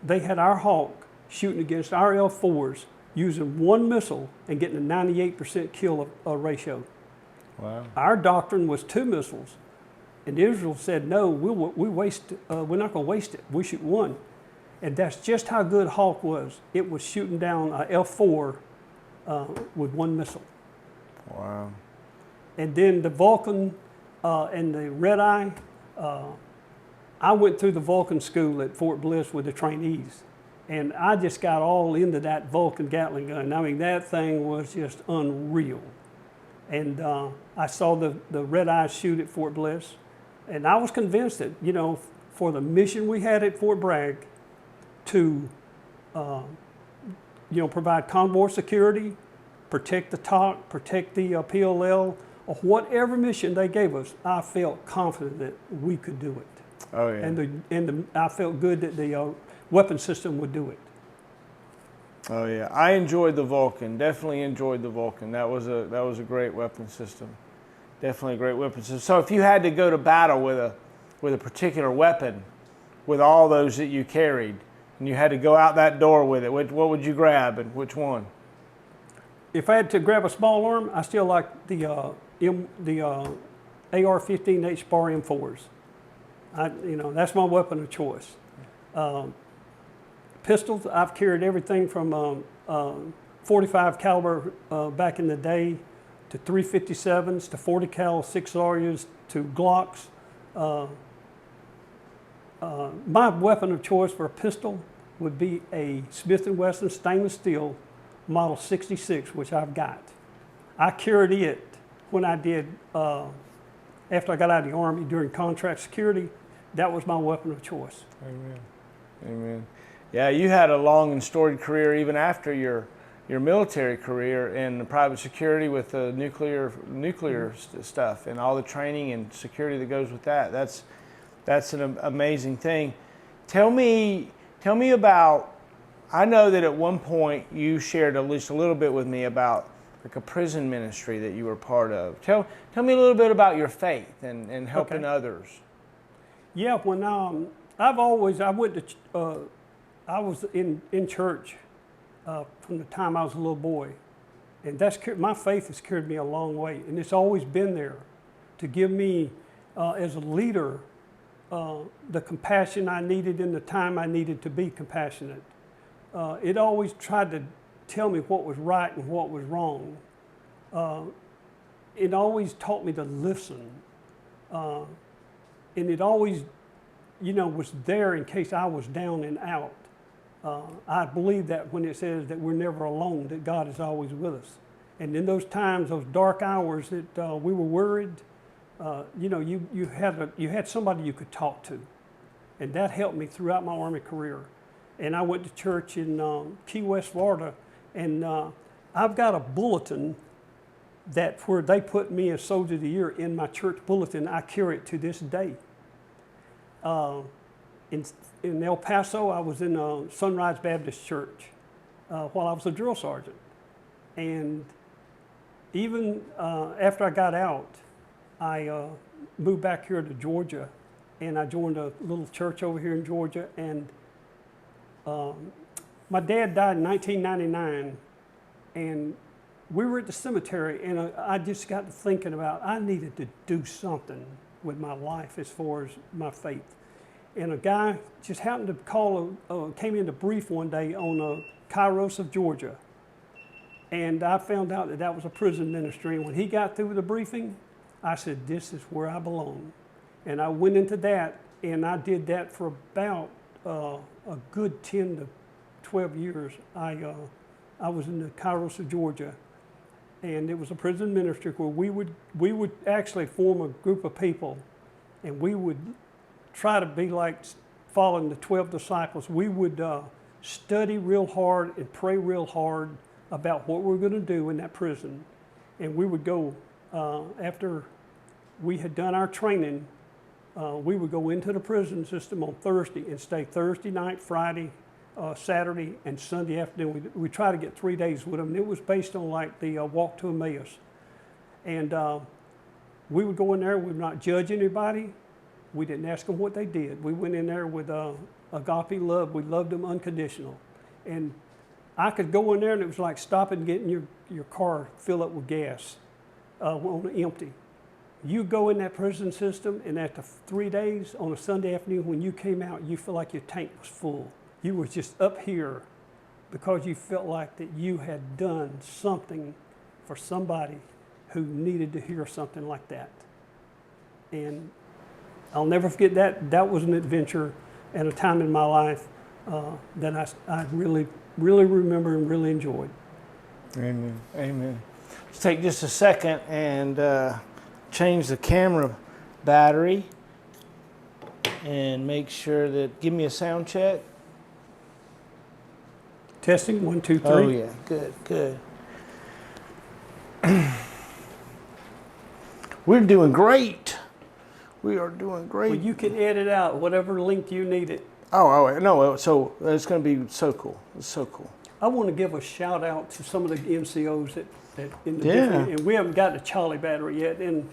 they had our Hawk shooting against our L4s using one missile and getting a 98% kill ratio. Wow. Our doctrine was 2 missiles, and Israel said, no, we're not going to waste it. We shoot one. And that's just how good Hawk was. It was shooting down L4 with one missile. Wow. And then the Vulcan and the Red Eye, I went through the Vulcan school at Fort Bliss with the trainees. And I just got all into that Vulcan Gatling gun. I mean, that thing was just unreal. And I saw the Red Eye shoot at Fort Bliss. And I was convinced that, for the mission we had at Fort Bragg to, provide convoy security, protect the TOC, protect the PLL, or whatever mission they gave us, I felt confident that we could do it. Oh yeah. And I felt good that the weapon system would do it. Oh yeah, I enjoyed the Vulcan. Definitely enjoyed the Vulcan. That was a great weapon system. Definitely a great weapon system. So if you had to go to battle with a particular weapon, with all those that you carried, and you had to go out that door with it, what would you grab and which one? If I had to grab a small arm, I still like the AR-15H Spar M4s. That's my weapon of choice. Pistols, I've carried everything from 45 caliber back in the day to 357s to 40 cal 6Rs to Glocks. My weapon of choice for a pistol would be a Smith & Wesson stainless steel model 66, which I've got. I carried it when I did, after I got out of the Army during contract security. That was my weapon of choice. Amen. Amen. Yeah, you had a long and storied career even after your military career in private security with the nuclear stuff and all the training and security that goes with that. That's an amazing thing. Tell me about, I know that at one point you shared at least a little bit with me about like a prison ministry that you were part of. Tell me a little bit about your faith and helping others. Yeah, when I was in church from the time I was a little boy, and my faith has carried me a long way, and it's always been there to give me, as a leader, the compassion I needed in the time I needed to be compassionate. It always tried to tell me what was right and what was wrong. It always taught me to listen, and it always was there in case I was down and out. I believe that when it says that we're never alone, that God is always with us. And in those times, those dark hours that we were worried, you had somebody you could talk to, and that helped me throughout my Army career. And I went to church in Key West, Florida, and I've got a bulletin that where they put me as Soldier of the Year in my church bulletin. I carry it to this day. In El Paso, I was in Sunrise Baptist Church while I was a drill sergeant. And even after I got out, I moved back here to Georgia, and I joined a little church over here in Georgia. And my dad died in 1999, and we were at the cemetery, and I just got to thinking about I needed to do something with my life as far as my faith. And a guy just happened to came in to brief one day on Kairos of Georgia. And I found out that that was a prison ministry. And when he got through with the briefing, I said, this is where I belong. And I went into that, and I did that for about a good 10 to 12 years. I was in the Kairos of Georgia, and it was a prison ministry where we would actually form a group of people, and we would try to be like following the 12 disciples. We would study real hard and pray real hard about what we were going to do in that prison. And we would go, after we had done our training, we would go into the prison system on Thursday and stay Thursday night, Friday, Saturday, and Sunday afternoon. We try to get 3 days with them. And it was based on like the walk to Emmaus. And we would go in there, we would not judge anybody. We didn't ask them what they did. We went in there with agape love. We loved them unconditional. And I could go in there, and it was like stopping and getting your car filled up with gas on empty. You go in that prison system, and after 3 days on a Sunday afternoon, when you came out, you feel like your tank was full. You were just up here because you felt like that you had done something for somebody who needed to hear something like that. And I'll never forget that. That was an adventure and a time in my life that I really, really remember and really enjoyed. Amen. Amen. Let's take just a second and change the camera battery and make sure that, give me a sound check. Testing, 1, 2, 3. Oh yeah, good, good. We're doing great. We are doing great. Well, you can edit out whatever length you need it. Oh, no, so it's going to be so cool. It's so cool. I want to give a shout out to some of the NCOs that in the Yeah. different, and we haven't got the Charlie battery yet. And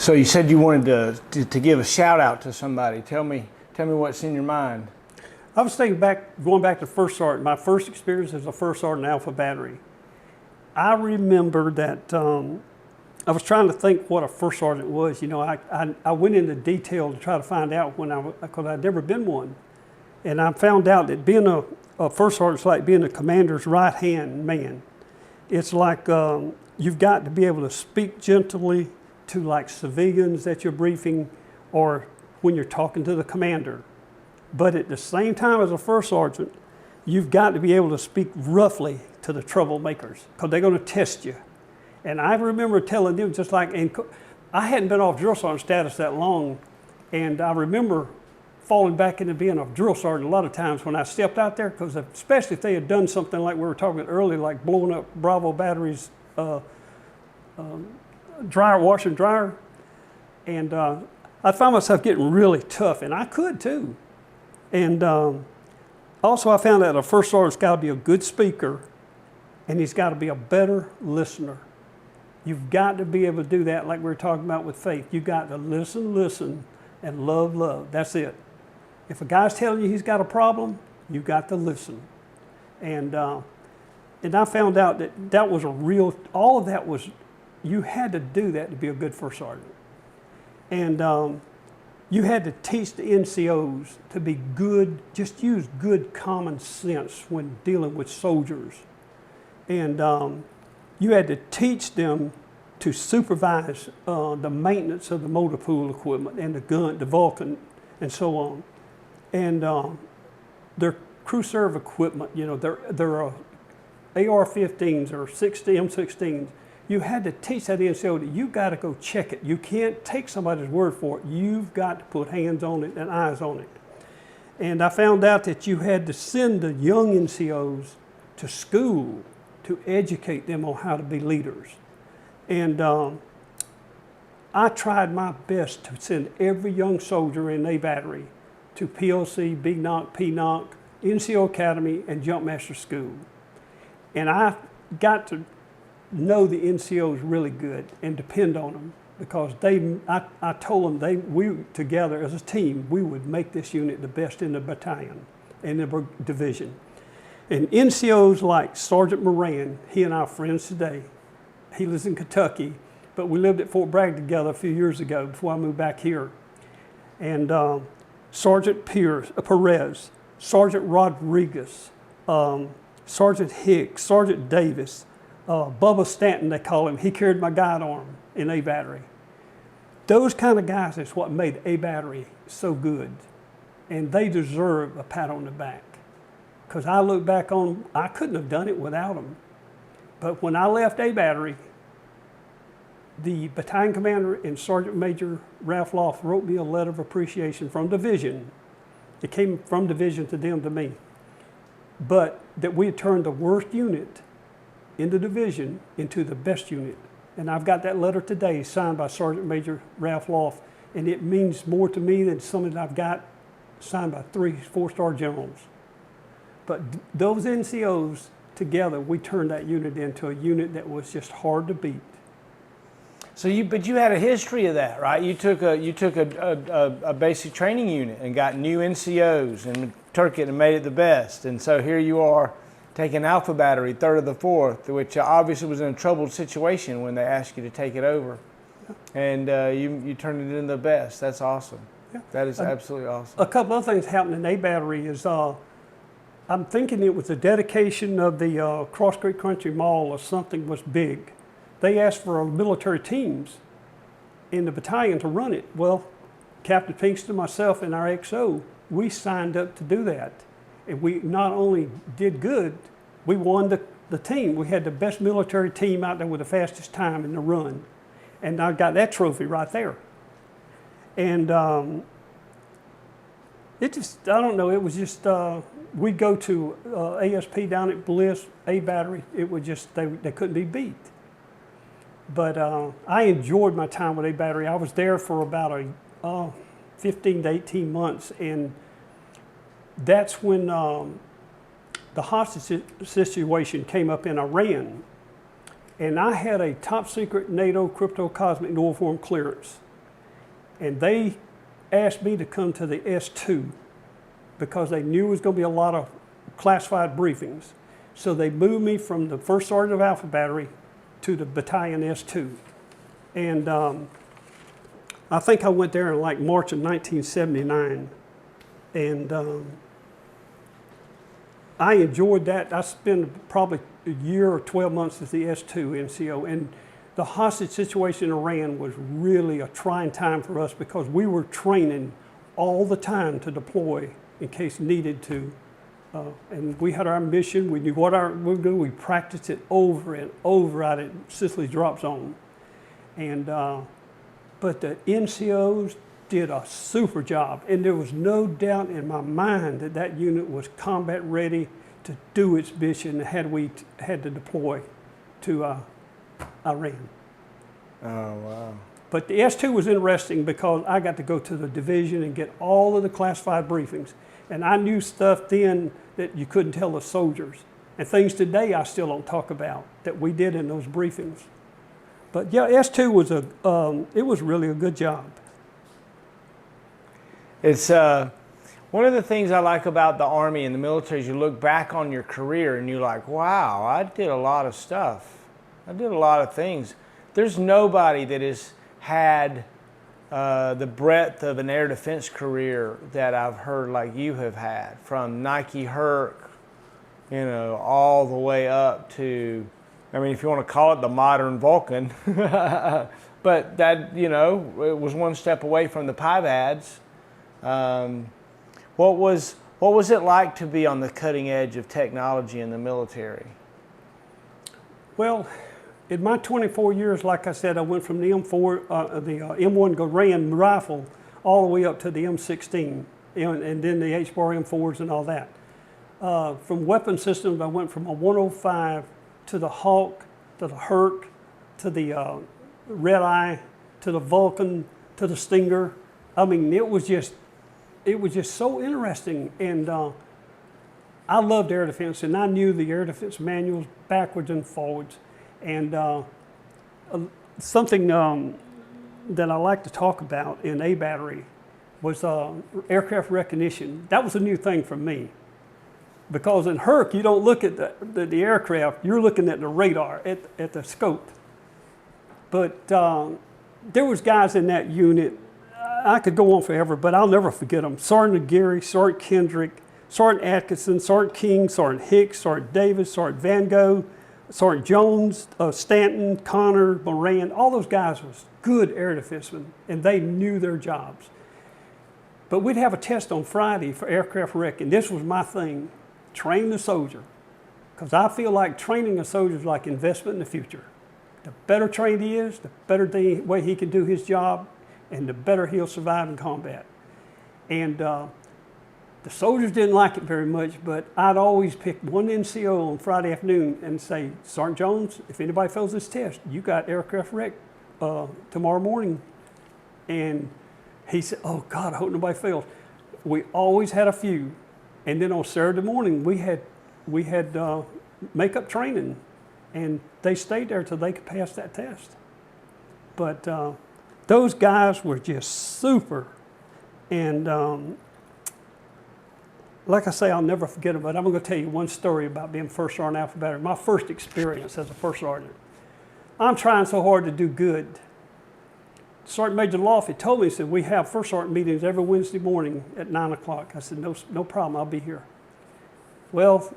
So you said you wanted to give a shout out to somebody. Tell me what's in your mind. I was thinking going back to first sergeant, my first experience as a first sergeant Alpha Battery. I remember that I was trying to think what a first sergeant was. You know, I went into detail to try to find out because I'd never been one. And I found out that being a first sergeant is like being a commander's right-hand man. It's like you've got to be able to speak gently to like civilians that you're briefing or when you're talking to the commander. But at the same time as a first sergeant, you've got to be able to speak roughly to the troublemakers, because they're going to test you. And I remember telling them, just like, and I hadn't been off drill sergeant status that long, and I remember falling back into being a drill sergeant a lot of times when I stepped out there, because especially if they had done something like we were talking about earlier, like blowing up Bravo batteries, dryer, washer and dryer. And I found myself getting really tough, and I could too. And also I found that a first sergeant's got to be a good speaker, and he's got to be a better listener. You've got to be able to do that like we were talking about with faith. You've got to listen, and love. That's it. If a guy's telling you he's got a problem, you've got to listen. And I found out that was all of that was, you had to do that to be a good first sergeant. And you had to teach the NCOs to be good, just use good common sense when dealing with soldiers. And you had to teach them to supervise the maintenance of the motor pool equipment and the gun, the Vulcan, and so on. And their crew serve equipment, you know, their AR-15s or M16s, you had to teach that NCO that you got to go check it. You can't take somebody's word for it. You've got to put hands on it and eyes on it. And I found out that you had to send the young NCOs to school to educate them on how to be leaders. And I tried my best to send every young soldier in a battery to PLC, BNOC, PNOC, NCO Academy, and Jumpmaster School. And I got to know the NCOs really good and depend on them, because I told them we together as a team, we would make this unit the best in the battalion and the division. And NCOs like Sergeant Moran, he and I are friends today. He lives in Kentucky, but we lived at Fort Bragg together a few years ago before I moved back here. And Sergeant Perez, Sergeant Rodriguez, Sergeant Hicks, Sergeant Davis, Bubba Stanton, they call him. He carried my guide arm in A Battery. Those kind of guys is what made A Battery so good. And they deserve a pat on the back. Because I look back on, I couldn't have done it without them. But when I left A Battery, the battalion commander and Sergeant Major Ralph Loft wrote me a letter of appreciation from division. It came from division to them to me. But that we had turned the worst unit in the division into the best unit. And I've got that letter today signed by Sergeant Major Ralph Loft, and it means more to me than some that I've got signed by 3 4-star generals. But those NCOs together, we turned that unit into a unit that was just hard to beat. So but you had a history of that, right? You took a basic training unit and got new NCOs and took it and made it the best. And so here you are taking Alpha Battery, 3rd of the 4th, which obviously was in a troubled situation when they asked you to take it over. And you turned it into the best. That's awesome. Yeah. That is absolutely awesome. A couple of things happened in A Battery is I'm thinking it was the dedication of the Cross Creek Country Mall or something was big. They asked for military teams in the battalion to run it. Well, Captain Pinkston, myself, and our XO, we signed up to do that. And we not only did good, we won the team. We had the best military team out there with the fastest time in the run. And I got that trophy right there. And it just, I don't know, it was just, we'd go to ASP down at Bliss, A Battery, it was just, they couldn't be beat. But I enjoyed my time with A Battery. I was there for about 15 to 18 months, and that's when the hostage situation came up in Iran. And I had a top secret NATO crypto-cosmic uniform clearance. And they asked me to come to the S2 because they knew there was going to be a lot of classified briefings. So they moved me from the 1st Sergeant of Alpha Battery to the battalion S2. And I think I went there in like March of 1979. And I enjoyed that. I spent probably a year or 12 months as the S2 NCO. And the hostage situation in Iran was really a trying time for us because we were training all the time to deploy in case needed to And we had our mission. We knew what we were doing. We practiced it over and over out at Sicily's Drop Zone. And but the NCOs did a super job, and there was no doubt in my mind that that unit was combat ready to do its mission had we had to deploy to Iran. Oh, wow. But the S2 was interesting because I got to go to the division and get all of the classified briefings. And I knew stuff then that you couldn't tell the soldiers. And things today I still don't talk about that we did in those briefings. But yeah, S2 was it was really a good job. It's one of the things I like about the Army and the military is you look back on your career and you're like, wow, I did a lot of stuff. I did a lot of things. There's nobody that has had the breadth of an air defense career that I've heard like you have had, from Nike Herc, you know, all the way up to, I mean, if you want to call it the modern Vulcan, but that, you know, it was one step away from the PIVADs. What was it like to be on the cutting edge of technology in the military? Well, in my 24 years, like I said, I went from the M4, the M1 Garand rifle all the way up to the M16, and then the H-bar M4s and all that. From weapon systems, I went from a 105 to the Hawk, to the Herc, to the Red Eye, to the Vulcan, to the Stinger. I mean, it was just so interesting, and I loved air defense, and I knew the air defense manuals backwards and forwards. And something that I like to talk about in A Battery was aircraft recognition. That was a new thing for me, because in Herc you don't look at the aircraft, you're looking at the radar, at the scope. But there was guys in that unit, I could go on forever, but I'll never forget them. Sergeant Geary, Sergeant Kendrick, Sergeant Atkinson, Sergeant King, Sergeant Hicks, Sergeant Davis, Sergeant Van Gogh, Sergeant Jones, Stanton, Connor, Moran, all those guys was good air defensemen, and they knew their jobs. But we'd have a test on Friday for aircraft rec, and this was my thing, train the soldier. Because I feel like training a soldier is like investment in the future. The better trained he is, the better way he can do his job, and the better he'll survive in combat. And the soldiers didn't like it very much, but I'd always pick one NCO on Friday afternoon and say, Sergeant Jones, if anybody fails this test, you got aircraft wreck tomorrow morning. And he said, oh God, I hope nobody fails. We always had a few. And then on Saturday morning, we had makeup training, and they stayed there till they could pass that test. But those guys were just super. And like I say, I'll never forget it, but I'm going to tell you one story about being first sergeant Alpha Battery, my first experience as a first sergeant. I'm trying so hard to do good. Sergeant Major Lofty told me, he said, we have first sergeant meetings every Wednesday morning at 9 o'clock. I said, no problem, I'll be here. Well,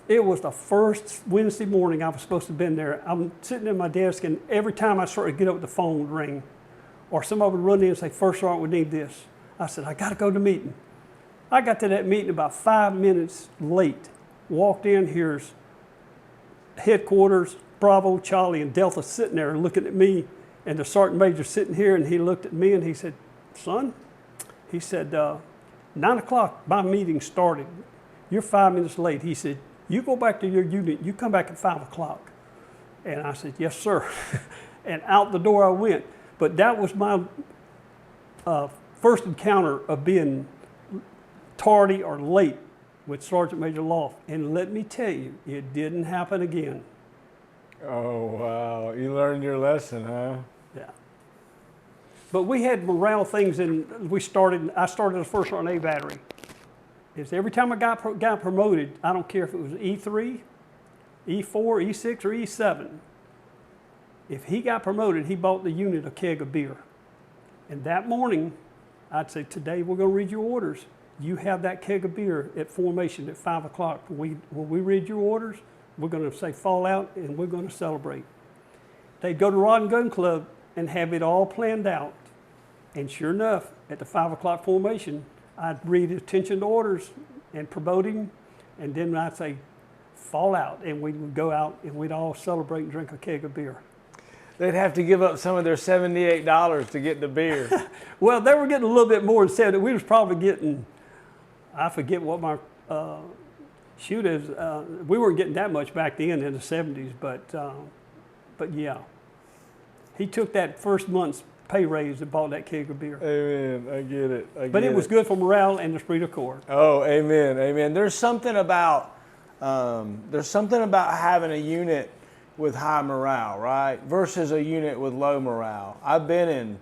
it was the first Wednesday morning I was supposed to have been there. I'm sitting at my desk, and every time I started to get up, the phone would ring. Or somebody would run in and say, first sergeant, we need this. I said, I got to go to the meeting. I got to that meeting about 5 minutes late. Walked in, here's headquarters, Bravo, Charlie, and Delta sitting there looking at me, and the sergeant major sitting here, and he looked at me and he said, son, he said, 9 o'clock, my meeting started. You're 5 minutes late. He said, you go back to your unit, you come back at 5 o'clock. And I said, yes, sir. And out the door I went. But that was my first encounter of being tardy or late with Sergeant Major Loft. And let me tell you, it didn't happen again. Oh, wow. You learned your lesson, huh? Yeah. But we had morale things, and I started as first on A Battery. Is every time I got promoted, I don't care if it was E3, E4, E6, or E7. If he got promoted, he bought the unit a keg of beer. And that morning, I'd say, today we're going to read your orders. You have that keg of beer at formation at 5 o'clock. When we read your orders, we're going to say fall out, and we're going to celebrate. They'd go to Rod and Gun Club and have it all planned out. And sure enough, at the 5 o'clock formation, I'd read attention to orders and promote him. And then I'd say, fall out, and we would go out and we'd all celebrate and drink a keg of beer. They'd have to give up some of their $78 to get the beer. Well, they were getting a little bit more than 70. We was probably getting, I forget what my shoot is. We weren't getting that much back then in the 70s, but yeah. He took that first month's pay raise and bought that keg of beer. Amen. I get it. But it was good for morale and the esprit de corps. Oh, amen. Amen. There's something about having a unit with high morale, right, versus a unit with low morale. I've been in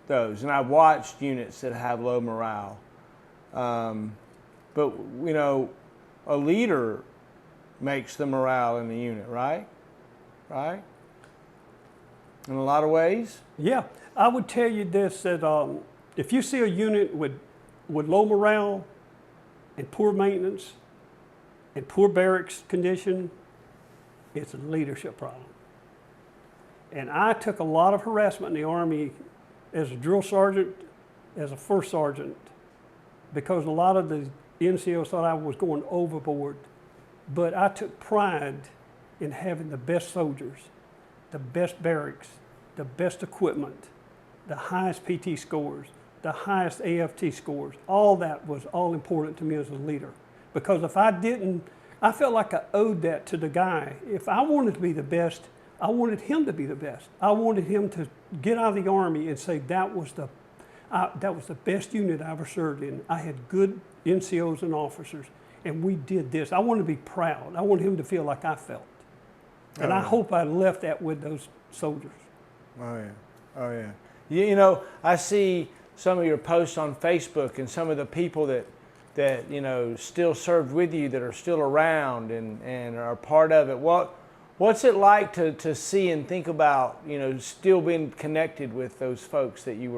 those, and I've watched units that have low morale. But you know, a leader makes the morale in the unit, right? Right? In a lot of ways. Yeah, I would tell you this, that if you see a unit with low morale and poor maintenance and poor barracks condition, it's a leadership problem. And I took a lot of harassment in the Army as a drill sergeant, as a first sergeant, because a lot of the NCOs thought I was going overboard. But I took pride in having the best soldiers, the best barracks, the best equipment, the highest PT scores, the highest AFT scores. All that was all important to me as a leader. Because if I didn't, I felt like I owed that to the guy. If I wanted to be the best, I wanted him to be the best. I wanted him to get out of the Army and say that was the best unit I ever served in. I had good NCOs and officers, and we did this. I wanted to be proud. I wanted him to feel like I felt. And I hope I left that with those soldiers. Oh, yeah. Oh, yeah. You know, I see some of your posts on Facebook and some of the people that you know, still served with you, that are still around and are part of it. What's it like to see and think about, you know, still being connected with those folks that you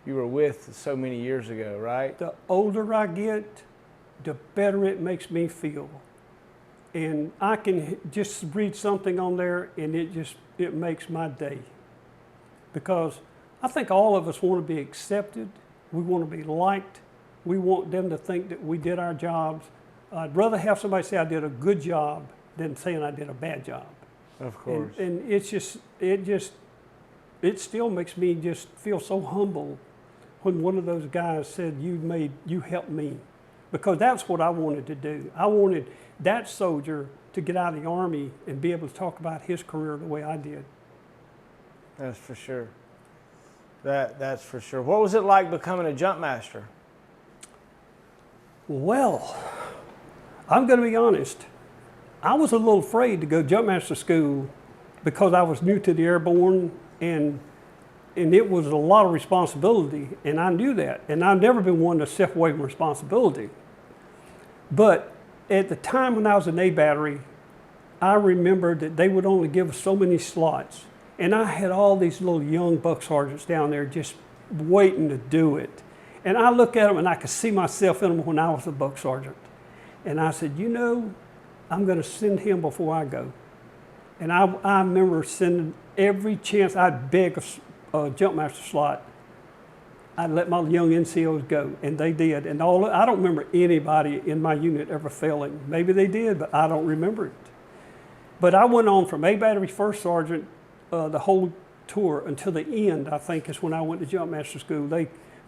were with so many years ago, right? The older I get, the better it makes me feel. And I can just read something on there and it makes my day. Because I think all of us want to be accepted. We want to be liked. We want them to think that we did our jobs. I'd rather have somebody say I did a good job than saying I did a bad job. Of course. And it still makes me just feel so humble when one of those guys said, you helped me. Because that's what I wanted to do. I wanted that soldier to get out of the Army and be able to talk about his career the way I did. That's for sure. That's for sure. What was it like becoming a jump master? Well, I'm going to be honest. I was a little afraid to go jump master school because I was new to the airborne, and it was a lot of responsibility, and I knew that. And I've never been one to step away from responsibility. But at the time when I was in A Battery, I remembered that they would only give us so many slots. And I had all these little young buck sergeants down there just waiting to do it. And I look at them and I could see myself in them when I was a buck sergeant. And I said, you know, I'm going to send him before I go. And I remember sending every chance I'd beg a jump master slot. I'd let my young NCOs go, and they did. And I don't remember anybody in my unit ever failing. Maybe they did, but I don't remember it. But I went on from A Battery First Sergeant the whole tour until the end, I think, is when I went to jump master school.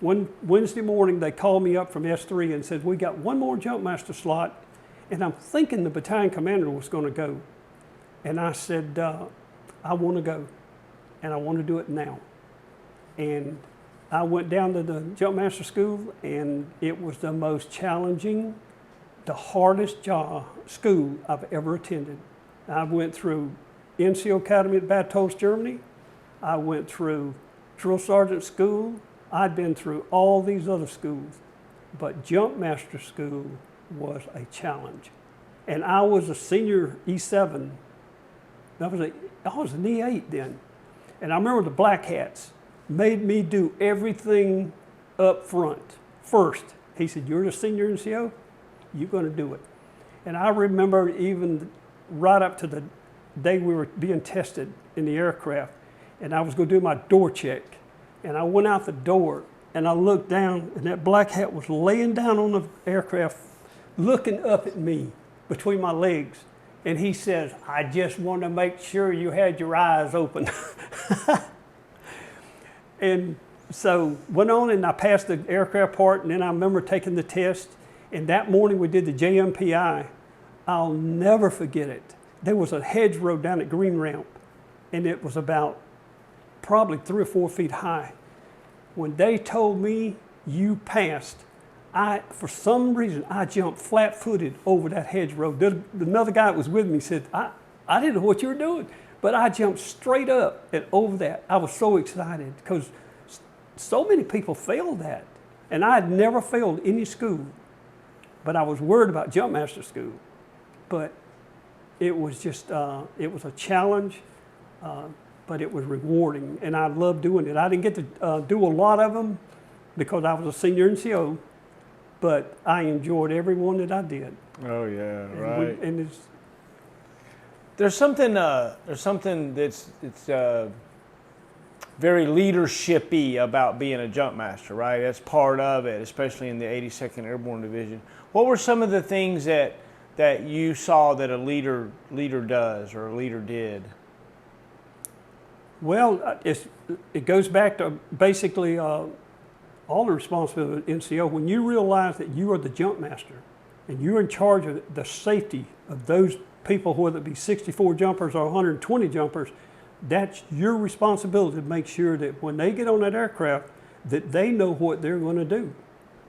One Wednesday morning, they called me up from S3 and said, we got one more jump master slot, and I'm thinking the battalion commander was going to go. And I said, I want to go, and I want to do it now. And I went down to the jump master school, and it was the most challenging, the hardest school I've ever attended. I went through NCO Academy at Bad Tölz, Germany. I went through drill sergeant school. I'd been through all these other schools, but jump master school was a challenge. And I was a senior E7. I was an E8 then. And I remember the black hats made me do everything up front first. He said, you're the senior NCO, you're going to do it. And I remember even right up to the day we were being tested in the aircraft, and I was going to do my door check. And I went out the door, and I looked down, and that black hat was laying down on the aircraft, looking up at me. between my legs. And he says, I just want to make sure you had your eyes open. And so went on and I passed the aircraft part, and then I remember taking the test. And that morning we did the JMPI. I'll never forget it. There was a hedgerow down at Green Ramp, and it was about probably 3 or 4 feet high. When they told me you passed, for some reason, I jumped flat-footed over that hedgerow. Another guy that was with me said, I didn't know what you were doing, but I jumped straight up and over that. I was so excited because so many people failed that. And I had never failed any school, but I was worried about Jump Master School. But it was just, it was a challenge, but it was rewarding, and I loved doing it. I didn't get to do a lot of them because I was a senior NCO, but I enjoyed every one that I did. Oh yeah, right. And there's something that's very leadershipy about being a jump master, right? That's part of it, especially in the 82nd Airborne Division. What were some of the things that you saw that a leader does or a leader did? Well, it goes back to basically all the responsibility of NCO. When you realize that you are the jump master and you're in charge of the safety of those people, whether it be 64 jumpers or 120 jumpers, that's your responsibility to make sure that when they get on that aircraft, that they know what they're going to do,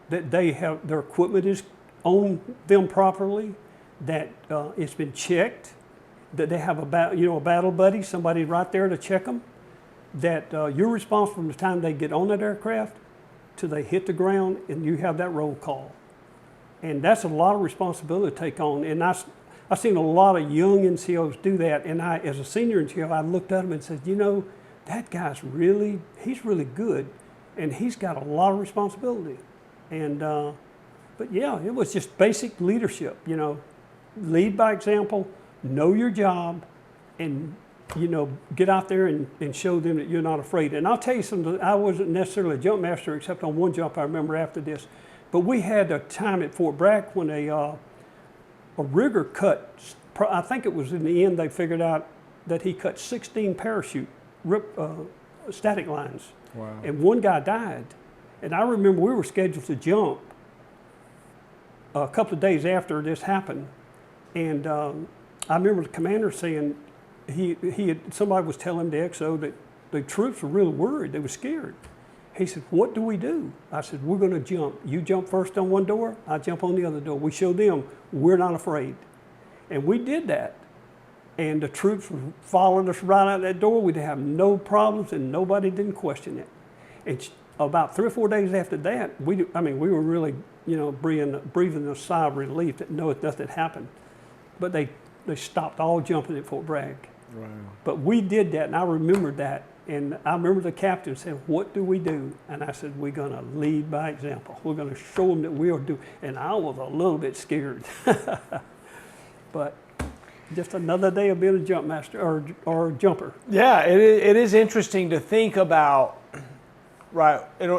that they have their equipment is on them properly, that it's been checked, that they have a battle buddy, somebody right there to check them, that you're responsible from the time they get on that aircraft till they hit the ground, and you have that roll call. And that's a lot of responsibility to take on. And I've seen a lot of young NCOs do that, and I, as a senior NCO, I looked at him and said, you know, that guy's he's really good, and he's got a lot of responsibility. And, but yeah, it was just basic leadership, you know, lead by example, know your job, and, you know, get out there and show them that you're not afraid. And I'll tell you something, I wasn't necessarily a jump master except on one jump I remember after this, but we had a time at Fort Bragg when a rigger cut, I think it was in the end they figured out that he cut 16 parachute static lines. Wow. And one guy died. And I remember we were scheduled to jump a couple of days after this happened. And I remember the commander saying, somebody was telling the XO that the troops were really worried, they were scared. He said, what do we do? I said, we're gonna jump. You jump first on one door, I jump on the other door. We showed them we're not afraid. And we did that. And the troops were following us right out that door. We'd have no problems and nobody didn't question it. And about 3 or 4 days after that, we were really, you know, breathing a sigh of relief that nothing happened. But they stopped all jumping at Fort Bragg. Wow. But we did that, and I remembered that. And I remember the captain said, what do we do? And I said, we're going to lead by example. We're going to show them that we'll do. And I was a little bit scared. But just another day of being a jump master or a jumper. Yeah, it is interesting to think about, right, in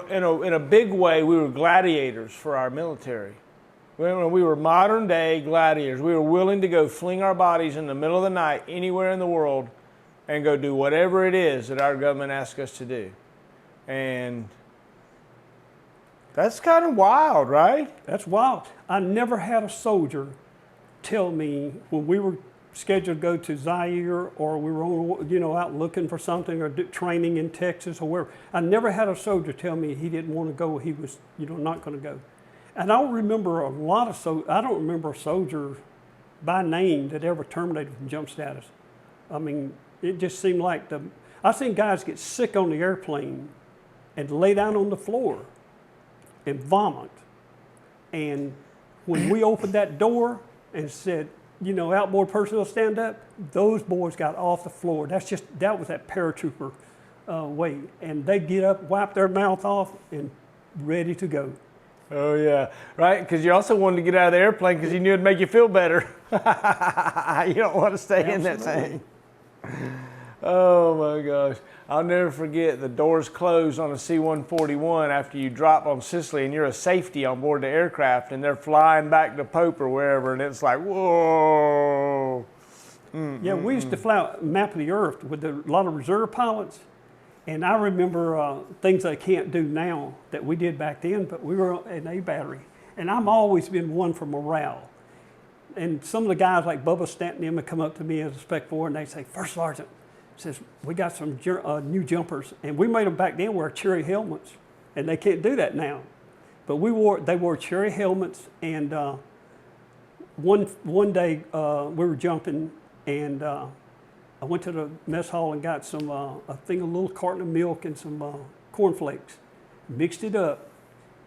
a big way, we were gladiators for our military. We were modern day gladiators. We were willing to go fling our bodies in the middle of the night anywhere in the world and go do whatever it is that our government asks us to do. And that's kind of wild, right? That's wild. I never had a soldier tell me when we were scheduled to go to Zaire or we were on, you know, out looking for something or training in Texas or wherever. I never had a soldier tell me he didn't want to go, he was, you know, not going to go. And I don't remember I don't remember a soldier by name that ever terminated from jump status. I mean, it just seemed like I've seen guys get sick on the airplane and lay down on the floor and vomit. And when we opened that door and said, you know, outboard personnel stand up, those boys got off the floor. That was that paratrooper way. And they get up, wipe their mouth off, and ready to go. Oh yeah, right, because you also wanted to get out of the airplane because you knew it'd make you feel better. You don't want to stay in that thing. Oh my gosh. I'll never forget the doors closed on a C-141 after you drop on Sicily and you're a safety on board the aircraft and they're flying back to Pope or wherever and it's like, whoa. Yeah, we used to fly a map of the earth with a lot of reserve pilots. And I remember things I can't do now that we did back then, but we were in A battery. And I've always been one for morale. And some of the guys like Bubba Stanton them would come up to me as a Spec 4 and they'd say, First Sergeant, says, we got some new jumpers. And we made them back then wear cherry helmets. And they can't do that now. But they wore cherry helmets. And one day we were jumping and I went to the mess hall and got some, a little carton of milk and some cornflakes, mixed it up,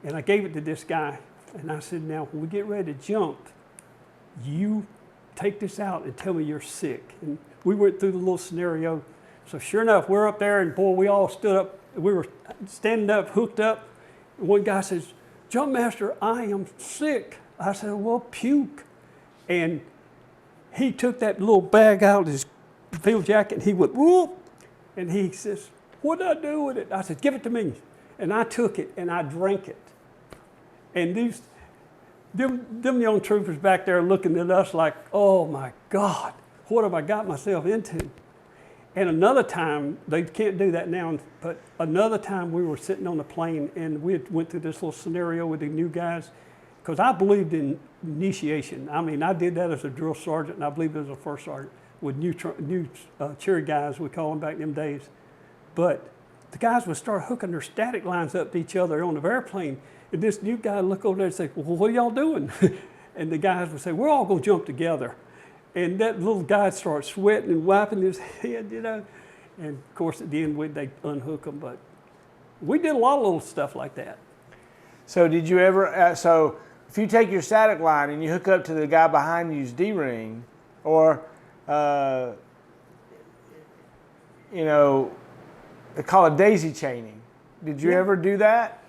and I gave it to this guy. And I said, now, when we get ready to jump, you take this out and tell me you're sick. And we went through the little scenario. So sure enough, we're up there, and boy, we all stood up. We were standing up, hooked up. And one guy says, Jump Master, I am sick. I said, well, puke. And he took that little bag out of his field jacket, and he went, whoop, and he says, what did I do with it? I said, give it to me. And I took it, and I drank it. And them young troopers back there looking at us like, oh my God, what have I got myself into? And another time, they can't do that now, but another time we were sitting on the plane, and we went through this little scenario with the new guys, because I believed in initiation. I mean, I did that as a drill sergeant, and I believed as a first sergeant with new cherry guys, we call them back in them days. But the guys would start hooking their static lines up to each other on the airplane, and this new guy would look over there and say, well, what are y'all doing? And the guys would say, we're all going to jump together. And that little guy starts sweating and wiping his head, you know. And of course, at the end, they unhook them. But we did a lot of little stuff like that. So did you ever, so if you take your static line and you hook up to the guy behind you's D-ring, or, you know, they call it daisy chaining. Did you ever do that?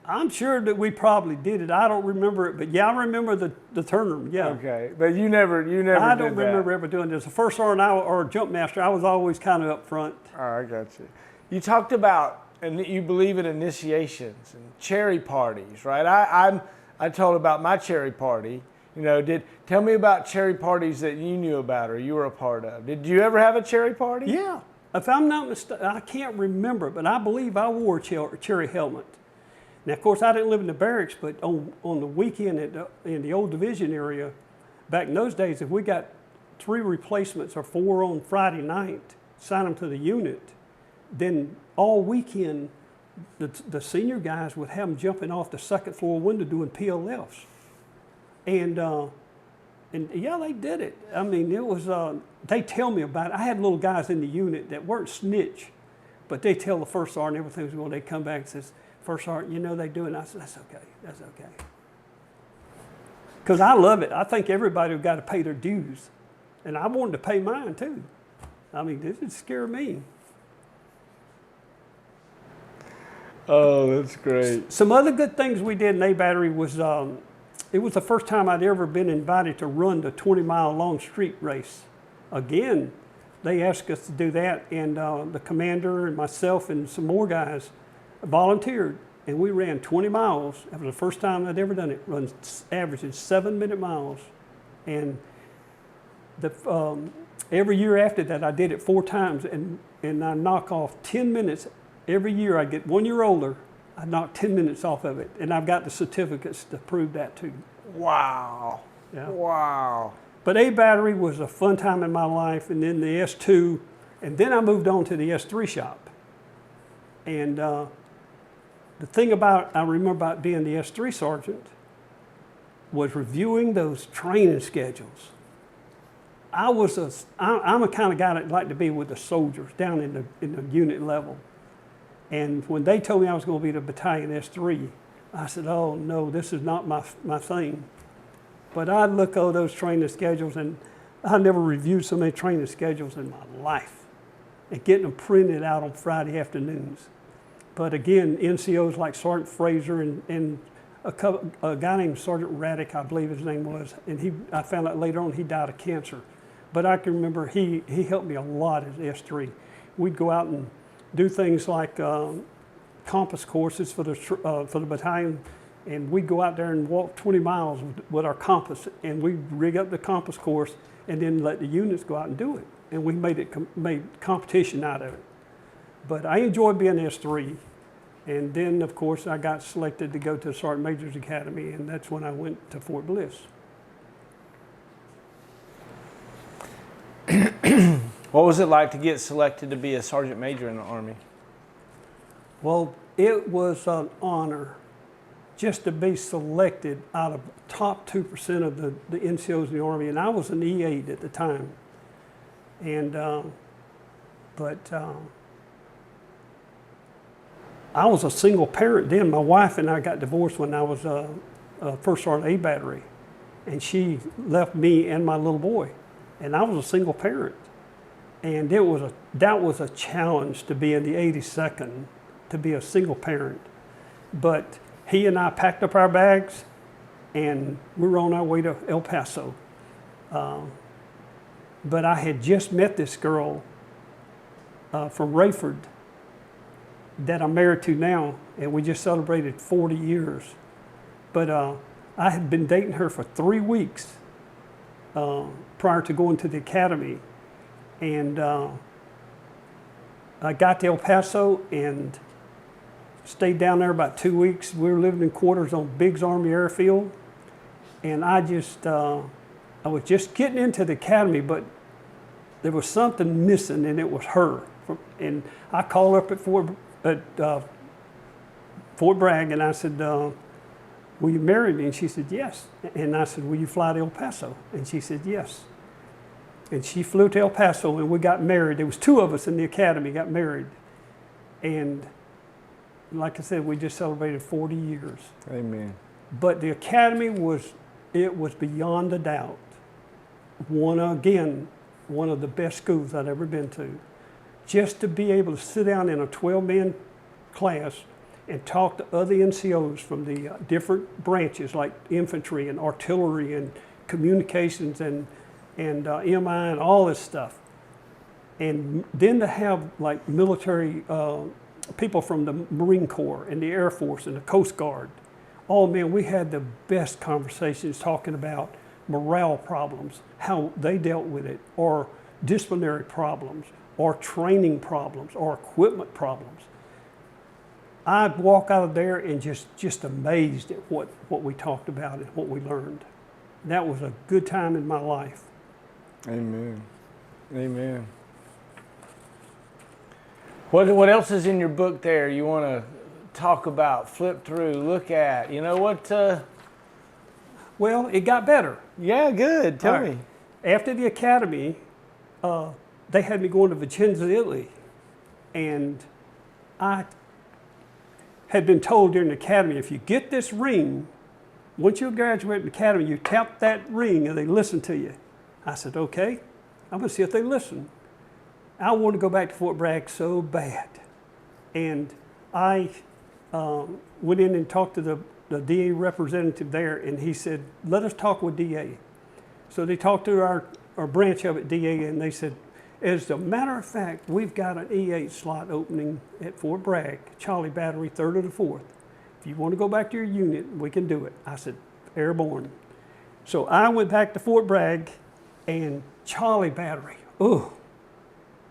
I'm sure that we probably did it. I don't remember it, but yeah, I remember the term. Yeah. Okay, but you never. I don't remember ever doing this. The first sergeant or jump master, I was always kind of up front. Oh, I got you. You talked about, and you believe in initiations and cherry parties, right? I told about my cherry party. You know, tell me about cherry parties that you knew about or you were a part of. Did you ever have a cherry party? Yeah. If I'm not mistaken, I can't remember, but I believe I wore a cherry helmet. Now, of course, I didn't live in the barracks, but on the weekend in the old division area, back in those days, if we got 3 replacements or 4 on Friday night, sign them to the unit, then all weekend, the senior guys would have them jumping off the second floor window doing PLFs. And yeah, they did it. I mean, it was, they tell me about it. I had little guys in the unit that weren't snitch, but they tell the first sergeant everything was going. They come back and says, First sergeant, you know they do it. And I said, that's okay, that's okay. Because I love it. I think everybody has got to pay their dues. And I wanted to pay mine too. I mean, this would scare me. Oh, that's great. Some other good things we did in A Battery was, it was the first time I'd ever been invited to run the 20-mile long street race. Again, they asked us to do that, and the commander and myself and some more guys volunteered, and we ran 20 miles. That was the first time I'd ever done it, averaging 7-minute miles. And every year after that, I did it 4 times, and I knock off 10 minutes. Every year I get 1 year older, I knock 10 minutes off of it, and I've got the certificates to prove that too. Wow. Yeah. Wow. But A Battery was a fun time in my life, and then the S2, and then I moved on to the S3 shop. And the thing I remember about being the S3 sergeant was reviewing those training schedules. I'm a kind of guy that liked to be with the soldiers down in the unit level. And when they told me I was going to be the battalion S3, I said, oh no, this is not my thing. But I'd look over those training schedules, and I never reviewed so many training schedules in my life, and getting them printed out on Friday afternoons. But again, NCOs like Sergeant Fraser and a guy named Sergeant Raddick, I believe his name was, and I found out later on he died of cancer. But I can remember he helped me a lot as S3. We'd go out and do things like compass courses for the battalion, and we'd go out there and walk 20 miles with our compass, and we'd rig up the compass course and then let the units go out and do it. And we made competition out of it. But I enjoyed being S3. And then, of course, I got selected to go to the Sergeant Major's Academy, and that's when I went to Fort Bliss. What was it like to get selected to be a sergeant major in the Army? Well, it was an honor just to be selected out of top 2% of the NCOs in the Army, and I was an E8 at the time. And, I was a single parent then. My wife and I got divorced when I was a First Sergeant A Battery, and she left me and my little boy, and I was a single parent. And that was a challenge to be in the 82nd, to be a single parent. But he and I packed up our bags, and we were on our way to El Paso. But I had just met this girl from Rayford that I'm married to now, and we just celebrated 40 years. But I had been dating her for 3 weeks prior to going to the academy. And I got to El Paso and stayed down there about 2 weeks. We were living in quarters on Biggs Army Airfield. And I was just getting into the academy, but there was something missing, and it was her. And I called up at Fort Bragg, and I said, will you marry me? And she said, yes. And I said, will you fly to El Paso? And she said, yes. And she flew to El Paso, and we got married. There was 2 of us in the academy got married. And like I said, we just celebrated 40 years. Amen. But the academy was beyond a doubt one of the best schools I'd ever been to. Just to be able to sit down in a 12-man class and talk to other NCOs from the different branches like infantry and artillery and communications and MI and all this stuff. And then to have like military people from the Marine Corps and the Air Force and the Coast Guard. Oh man, we had the best conversations talking about morale problems, how they dealt with it, or disciplinary problems, or training problems, or equipment problems. I'd walk out of there and just amazed at what we talked about and what we learned. That was a good time in my life. Amen. Amen. What else is in your book there you want to talk about, flip through, look at? You know what? Well, it got better. Yeah, good. Tell me. After the academy, they had me going to Vicenza, Italy. And I had been told during the academy, if you get this ring, once you graduate from the academy, you tap that ring and they listen to you. I said, okay, I'm going to see if they listen. I wanted to go back to Fort Bragg so bad. And I went in and talked to the DA representative there, and he said, let us talk with DA. So they talked to our branch of it, DA, and they said, as a matter of fact, we've got an E8 slot opening at Fort Bragg, Charlie Battery, 3rd or the 4th. If you want to go back to your unit, we can do it. I said, airborne. So I went back to Fort Bragg, and Charlie Battery, oh,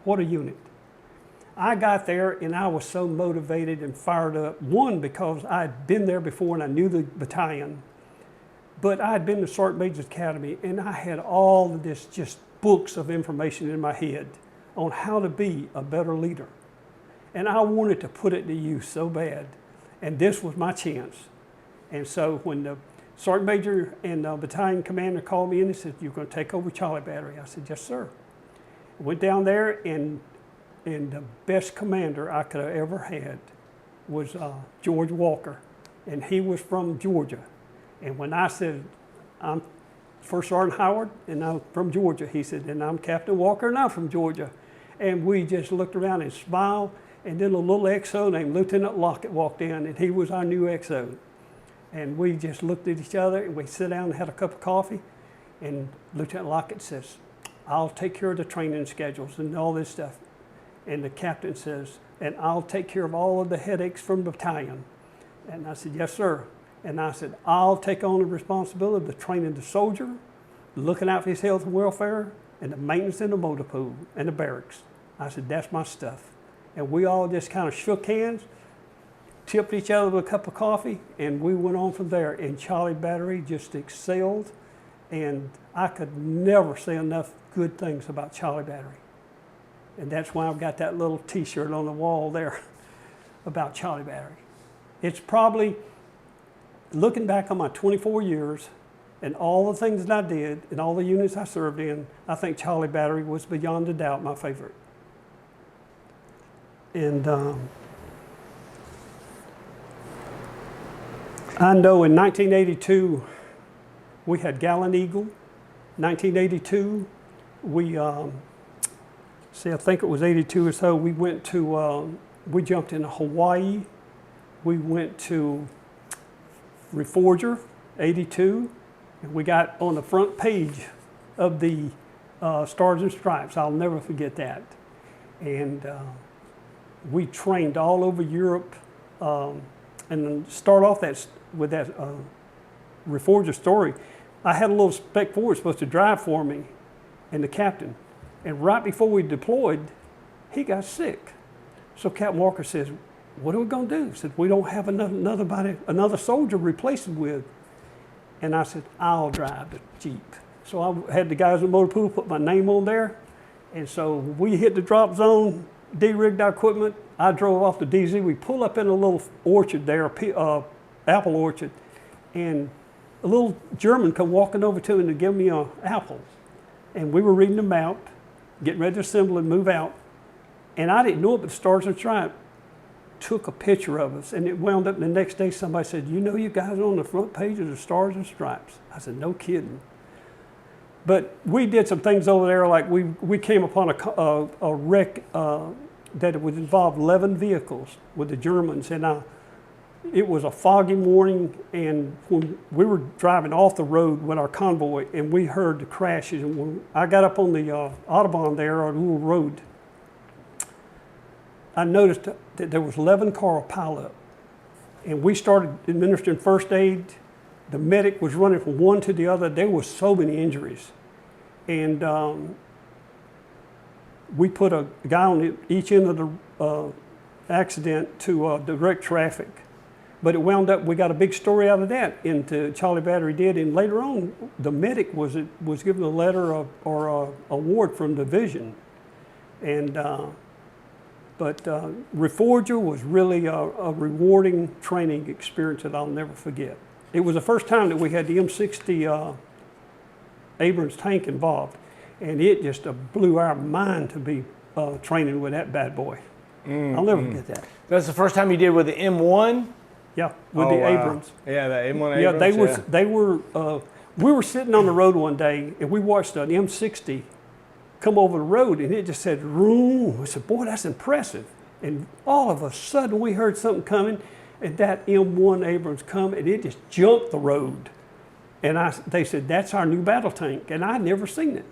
what a unit. I got there and I was so motivated and fired up. One, because I'd been there before and I knew the battalion, but I'd been to Sergeant Major's Academy and I had all of this just books of information in my head on how to be a better leader. And I wanted to put it to use so bad. And this was my chance. And so when the Sergeant Major and the battalion commander called me in and said, you're going to take over Charlie Battery. I said, yes, sir. I went down there, and the best commander I could have ever had was George Walker. And he was from Georgia. And when I said, I'm First Sergeant Howard, and I'm from Georgia, he said, and I'm Captain Walker, and I'm from Georgia. And we just looked around and smiled. And then a little XO named Lieutenant Lockett walked in, and he was our new XO. And we just looked at each other, and we sat down and had a cup of coffee. And Lieutenant Lockett says, I'll take care of the training schedules and all this stuff. And the captain says, and I'll take care of all of the headaches from the battalion. And I said, yes, sir. And I said, I'll take on the responsibility of training the soldier, looking out for his health and welfare, and the maintenance in the motor pool and the barracks. I said, that's my stuff. And we all just kind of shook hands, tipped each other with a cup of coffee, and we went on from there. And Charlie Battery just excelled, and I could never say enough good things about Charlie Battery. And that's why I've got that little t-shirt on the wall there about Charlie Battery. It's probably, looking back on my 24 years and all the things that I did and all the units I served in, I think Charlie Battery was beyond a doubt my favorite. And I know in 1982, we had Gallant Eagle. 1982, I think it was 82 or so, we went to, we jumped into Hawaii. We went to Reforger, 82, and we got on the front page of the Stars and Stripes. I'll never forget that. And we trained all over Europe, and then start off with that Reforger story. I had a little Spec 4 supposed to drive for me, and the captain. And right before we deployed, he got sick. So Captain Walker says, what are we going to do? He said, we don't have another soldier to replace him with. And I said, I'll drive the Jeep. So I had the guys in the motor pool put my name on there. And so we hit the drop zone, de-rigged our equipment. I drove off the DZ. We pull up in a little orchard there, apple orchard. And a little German come walking over to me to give me an apple. And we were reading the map, getting ready to assemble and move out. And I didn't know it, but the Stars and Stripes took a picture of us, and it wound up the next day somebody said, you know you guys are on the front page of the Stars and Stripes. I said, no kidding. But we did some things over there, like we came upon a wreck that would involve 11 vehicles with the Germans, and it was a foggy morning, and when we were driving off the road with our convoy, and we heard the crashes, and when I got up on the Autobahn there, or the little road, I noticed that there was 11 car pileup, and we started administering first aid. The medic was running from one to the other. There were so many injuries, and we put a guy on each end of the accident to direct traffic. But it wound up, we got a big story out of that into Charlie Battery did, and later on, the medic was given a letter or award from the division, and. But Reforger was really a rewarding training experience that I'll never forget. It was the first time that we had the M60 Abrams tank involved, and it just blew our mind to be training with that bad boy. I'll never forget that. That's the first time you did with the M1? Yeah, with the Abrams. Yeah, the M1 Abrams. Yeah, they were. We were sitting on the road one day, and we watched an M60 come over the road, and it just said, "Room." I said, "Boy, that's impressive." And all of a sudden, we heard something coming, and that M1 Abrams come, and it just jumped the road. And they said, "That's our new battle tank," and I'd never seen it.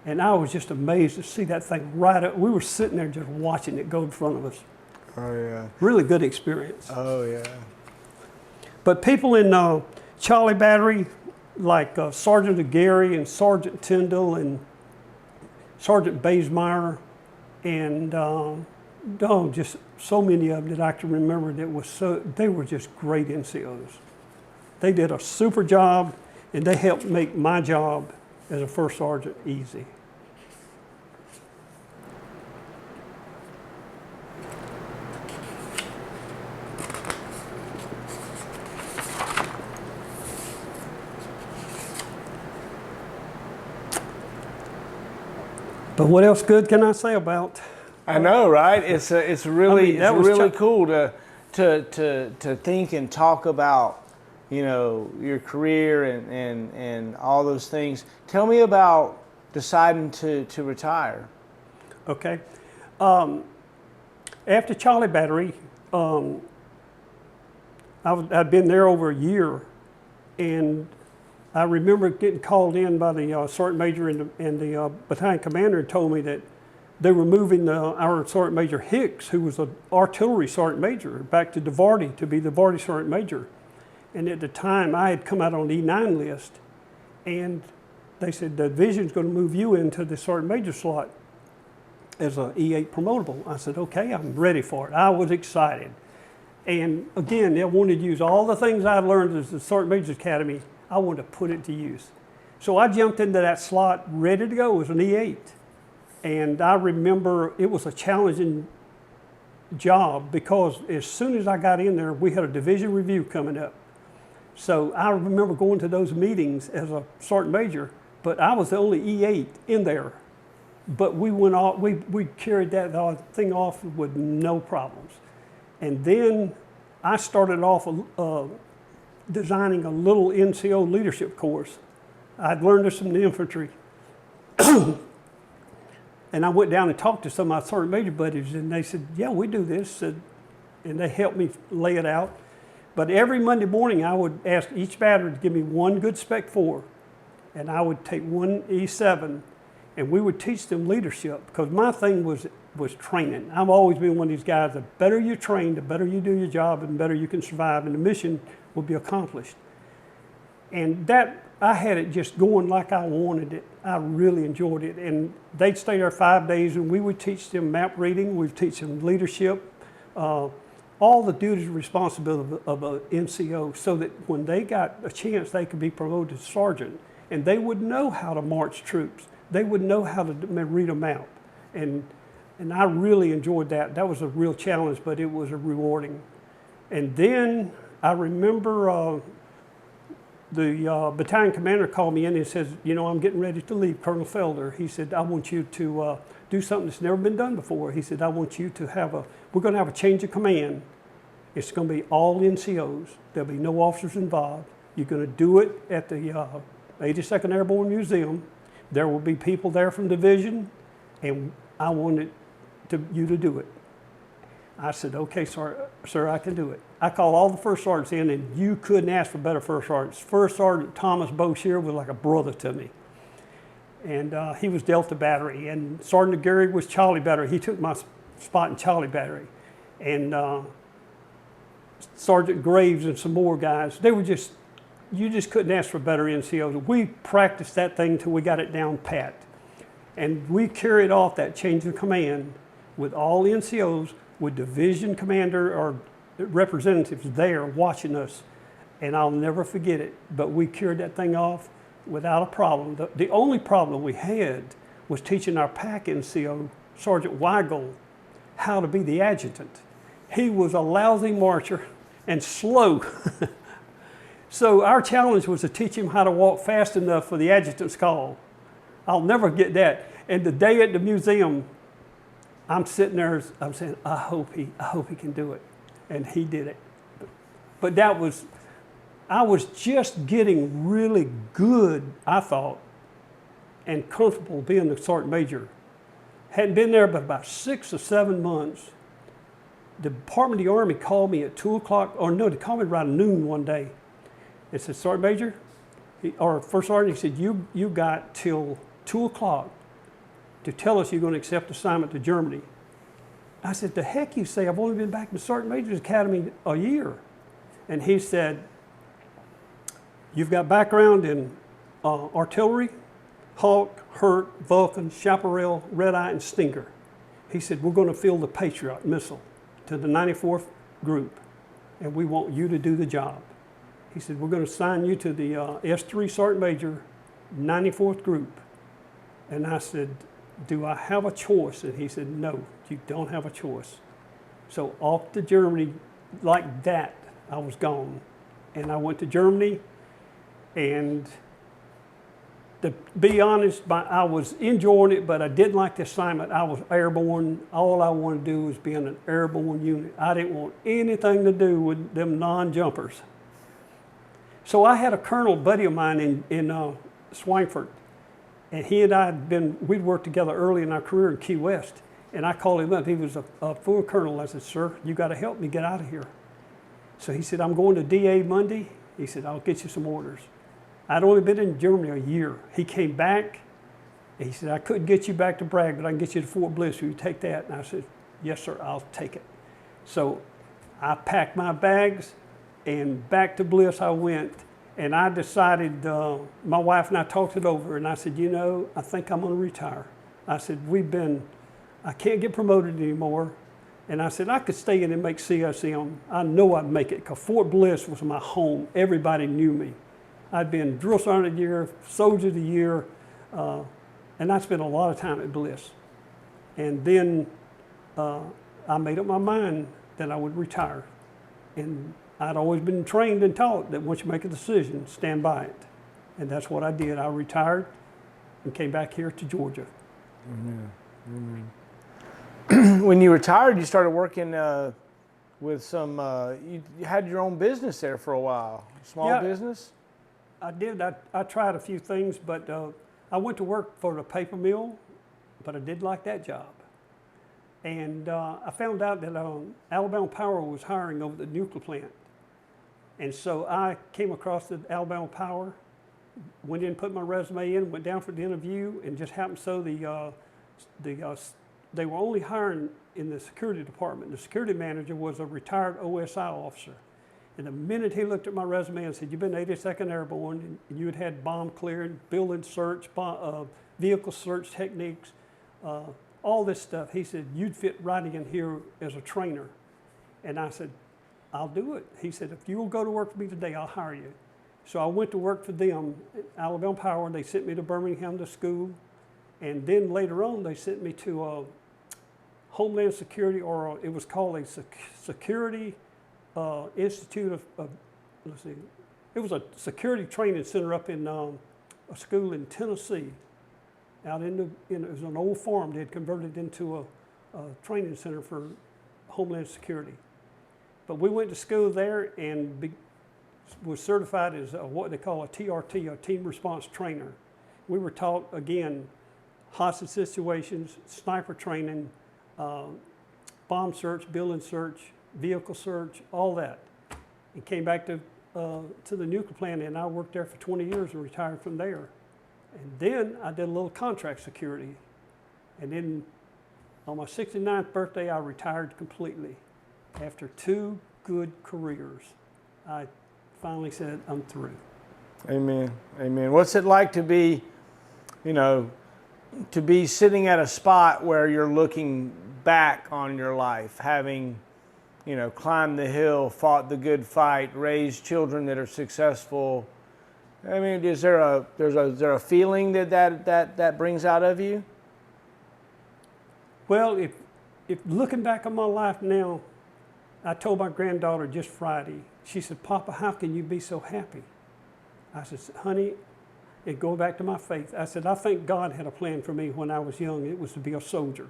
And I was just amazed to see that thing right up. We were sitting there just watching it go in front of us. Oh yeah. Really good experience. Oh yeah. But people in Charlie Battery, like Sergeant Aguirre and Sergeant Tyndall and Sergeant Basemeyer, and just so many of them that I can remember they were just great NCOs. They did a super job, and they helped make my job as a first sergeant easy. But what else good can I say about? I know, right? It's really cool to think and talk about, your career and all those things. Tell me about deciding to retire. Okay. After Charlie Battery, I'd been there over a year, and I remember getting called in by the sergeant major and the battalion commander and told me that they were moving our Sergeant Major Hicks, who was an artillery sergeant major, back to DeVarty to be the DeVarty sergeant major. And at the time, I had come out on the E9 list, and they said, the division's going to move you into the sergeant major slot as an E8 promotable. I said, okay, I'm ready for it. I was excited. And again, they wanted to use all the things I learned as the Sergeant Major's Academy. I wanted to put it to use. So I jumped into that slot ready to go as an E8. And I remember it was a challenging job because as soon as I got in there, we had a division review coming up. So I remember going to those meetings as a Sergeant Major, but I was the only E8 in there. But we went off, we carried that thing off with no problems. And then I started off designing a little NCO leadership course. I'd learned this from the infantry. And I went down and talked to some of my sergeant major buddies, and they said, yeah, we do this. And they helped me lay it out. But every Monday morning, I would ask each battery to give me one good Spec 4. And I would take one E7, and we would teach them leadership, because my thing was training. I've always been one of these guys, the better you train, the better you do your job, and the better you can survive, and the mission will be accomplished. And that, I had it just going like I wanted it. I really enjoyed it. And they'd stay there 5 days, and we would teach them map reading, we'd teach them leadership, all the duties and responsibilities of an NCO, so that when they got a chance, they could be promoted to sergeant. And they would know how to march troops. They would know how to read a map. And I really enjoyed that. That was a real challenge, but it was rewarding. And then I remember the battalion commander called me in and says, you know, I'm getting ready to leave, Colonel Felder. He said, I want you to do something that's never been done before. He said, I want you to we're going to have a change of command. It's going to be all NCOs. There'll be no officers involved. You're going to do it at the 82nd Airborne Museum. There will be people there from division, and I wanted you to do it. I said, okay, sir, I can do it. I called all the first sergeants in, and you couldn't ask for better first sergeants. First Sergeant Thomas Boshier was like a brother to me. And he was Delta Battery, and Sergeant Gary was Charlie Battery. He took my spot in Charlie Battery. And Sergeant Graves and some more guys, they were just, you just couldn't ask for better NCOs. We practiced that thing till we got it down pat. And we carried off that change of command with all the NCOs, with division commander or representatives there watching us. And I'll never forget it, but we carried that thing off without a problem. The only problem we had was teaching our pack NCO, Sergeant Weigel, how to be the adjutant. He was a lousy marcher and slow. So our challenge was to teach him how to walk fast enough for the adjutant's call. I'll never get that. And the day at the museum, I'm sitting there, I'm saying, I hope he can do it. And he did it. But I was just getting really good, I thought, and comfortable being the sergeant major. Hadn't been there but about 6 or 7 months. The Department of the Army called me at 2 o'clock, or no, they called me around noon one day. It said, Sergeant Major, or First Sergeant, he said, you got till 2 o'clock to tell us you're going to accept assignment to Germany. I said, the heck you say? I've only been back in the Sergeant Major's Academy a year. And he said, you've got background in artillery, Hawk, Hurt, Vulcan, Chaparral, Red Eye, and Stinger. He said, we're going to field the Patriot missile to the 94th group, and we want you to do the job. He said, we're going to assign you to the S3 Sergeant Major, 94th group. And I said, do I have a choice? And he said, no, you don't have a choice. So off to Germany like that, I was gone. And I went to Germany, and to be honest, I was enjoying it, but I didn't like the assignment. I was airborne. All I wanted to do was be in an airborne unit. I didn't want anything to do with them non-jumpers. So I had a colonel buddy of mine in Swangford, and he and I we'd worked together early in our career in Key West, and I called him up. He was a full colonel. I said, sir, you got to help me get out of here. So he said, I'm going to DA Monday. He said, I'll get you some orders. I'd only been in Germany a year. He came back, And he said, I couldn't get you back to Bragg, but I can get you to Fort Bliss. Will you take that? And I said, yes, sir, I'll take it. So I packed my bags and back to Bliss I went. And I decided, my wife and I talked it over, and I said, you know, I think I'm going to retire. I said, I can't get promoted anymore. And I said, I could stay in and make CSM. I know I'd make it, because Fort Bliss was my home. Everybody knew me. I'd been Drill Sergeant of the Year, Soldier of the Year, and I spent a lot of time at Bliss. And then I made up my mind that I would retire. And I'd always been trained and taught that once you make a decision, stand by it. And that's what I did. I retired and came back here to Georgia. Amen. When you retired, you started working with some, you had your own business there for a while, small business? I did. I tried a few things, but I went to work for the paper mill, but I did like that job. And I found out that Alabama Power was hiring over the nuclear plant. And so I came across the Alabama Power, went in, put my resume in, went down for the interview, and just happened so they were only hiring in the security department. The security manager was a retired OSI officer. And the minute he looked at my resume and said, you've been 82nd Airborne, and you had bomb clearing, building search, vehicle search techniques, all this stuff, he said, you'd fit right in here as a trainer. And I said, I'll do it. He said, if you'll go to work for me today, I'll hire you. So I went to work for them, Alabama Power. They sent me to Birmingham to school. And then later on, they sent me to Homeland Security, or it was called a Security Institute of, let's see, it was a security training center up in a school in Tennessee. Out it was an old farm. They had converted into a training center for Homeland Security. But we went to school there and was certified as what they call a TRT, a team response trainer. We were taught, again, hostage situations, sniper training, bomb search, building search, vehicle search, all that. And came back to the nuclear plant, and I worked there for 20 years and retired from there. And then I did a little contract security. And then on my 69th birthday, I retired completely. After 2 good careers, I finally said, I'm through. Amen. Amen. What's it like to be, to be sitting at a spot where you're looking back on your life, having, climbed the hill, fought the good fight, raised children that are successful? I mean, is there a feeling that brings out of you? Well, if looking back on my life now, I told my granddaughter just Friday, she said, Papa, how can you be so happy? I said, honey, and going back to my faith, I said, I think God had a plan for me when I was young. It was to be a soldier.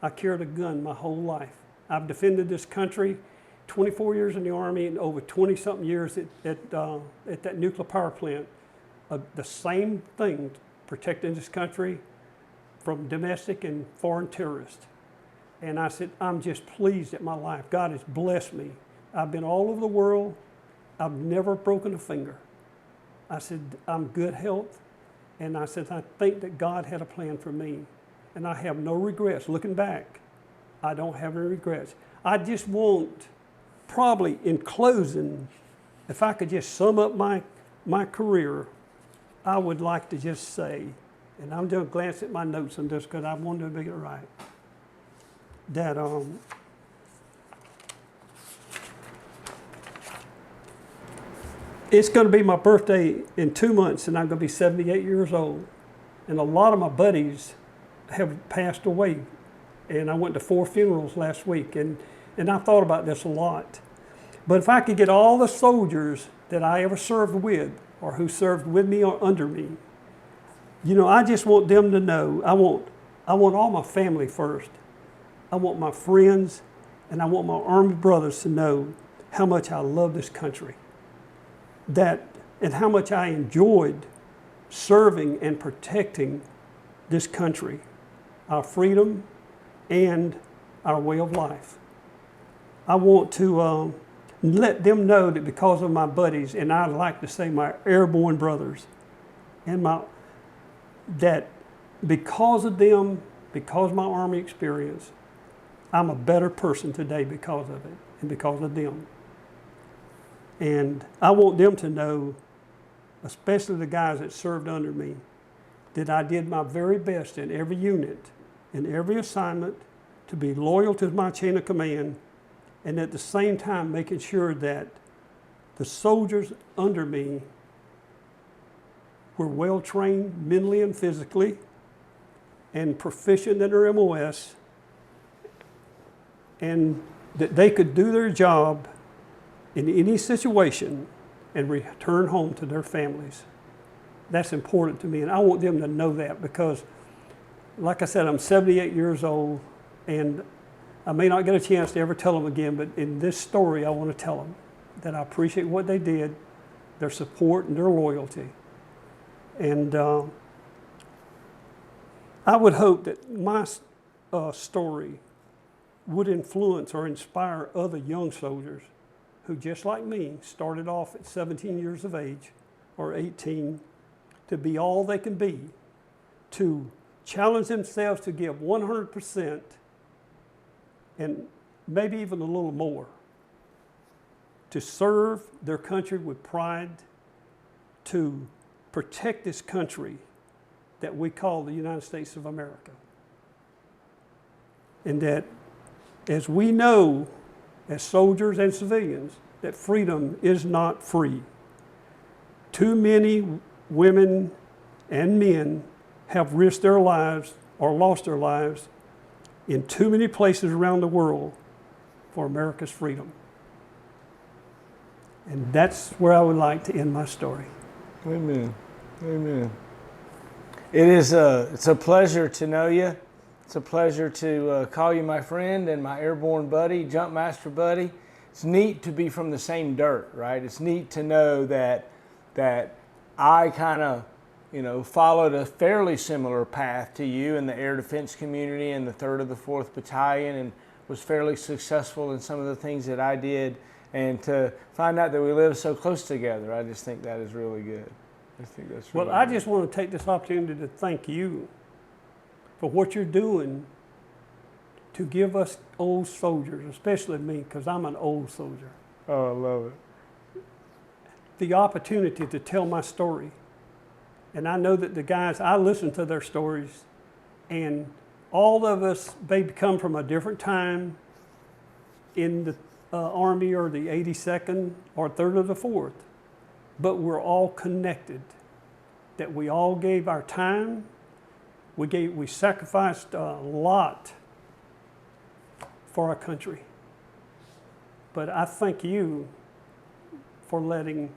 I carried a gun my whole life. I've defended this country, 24 years in the Army and over 20-something years at that nuclear power plant. The same thing, protecting this country from domestic and foreign terrorists. And I said, I'm just pleased at my life. God has blessed me. I've been all over the world. I've never broken a finger. I said, I'm good health. And I said, I think that God had a plan for me. And I have no regrets. Looking back, I don't have any regrets. I just want, probably in closing, if I could just sum up my career, I would like to just say, and I'm just glancing at my notes on this because I wanted to make it right, that it's going to be my birthday in 2 months, and I'm going to be 78 years old. And a lot of my buddies have passed away. And I went to 4 funerals last week, and I thought about this a lot. But if I could get all the soldiers that I ever served with, or who served with me or under me, I just want them to know, I want all my family first. I want my friends, and I want my Army brothers to know how much I love this country. And how much I enjoyed serving and protecting this country, our freedom and our way of life. I want to let them know that because of my buddies, and I'd like to say my airborne brothers, and that because of them, because of my Army experience, I'm a better person today because of it and because of them. And I want them to know, especially the guys that served under me, that I did my very best in every unit, in every assignment, to be loyal to my chain of command, and at the same time making sure that the soldiers under me were well trained mentally and physically and proficient in their MOS, and that they could do their job in any situation and return home to their families. That's important to me, and I want them to know that because, like I said, I'm 78 years old, and I may not get a chance to ever tell them again, but in this story, I want to tell them that I appreciate what they did, their support and their loyalty. And I would hope that my story would influence or inspire other young soldiers who, just like me, started off at 17 years of age or 18 to be all they can be, to challenge themselves to give 100% and maybe even a little more, to serve their country with pride, to protect this country that we call the United States of America. And that, as we know, as soldiers and civilians, that freedom is not free. Too many women and men have risked their lives or lost their lives in too many places around the world for America's freedom. And that's where I would like to end my story. Amen. Amen. It's a pleasure to know you. It's a pleasure to call you my friend and my airborne buddy, jump master buddy. It's neat to be from the same dirt, right? It's neat to know that I kind of, followed a fairly similar path to you in the air defense community in the 3rd or the 4th Battalion, and was fairly successful in some of the things that I did. And to find out that we live so close together, I just think that is really good. I think that's really Well, I good. just want to take this opportunity to thank you for what you're doing to give us old soldiers, especially me, because I'm an old soldier, Oh, I love it. the opportunity to tell my story. And I know that the guys, I listen to their stories, and all of us may come from a different time in the Army or the 82nd or 3rd or the 4th, but we're all connected, that we all gave our time, we sacrificed a lot for our country. But I thank you for letting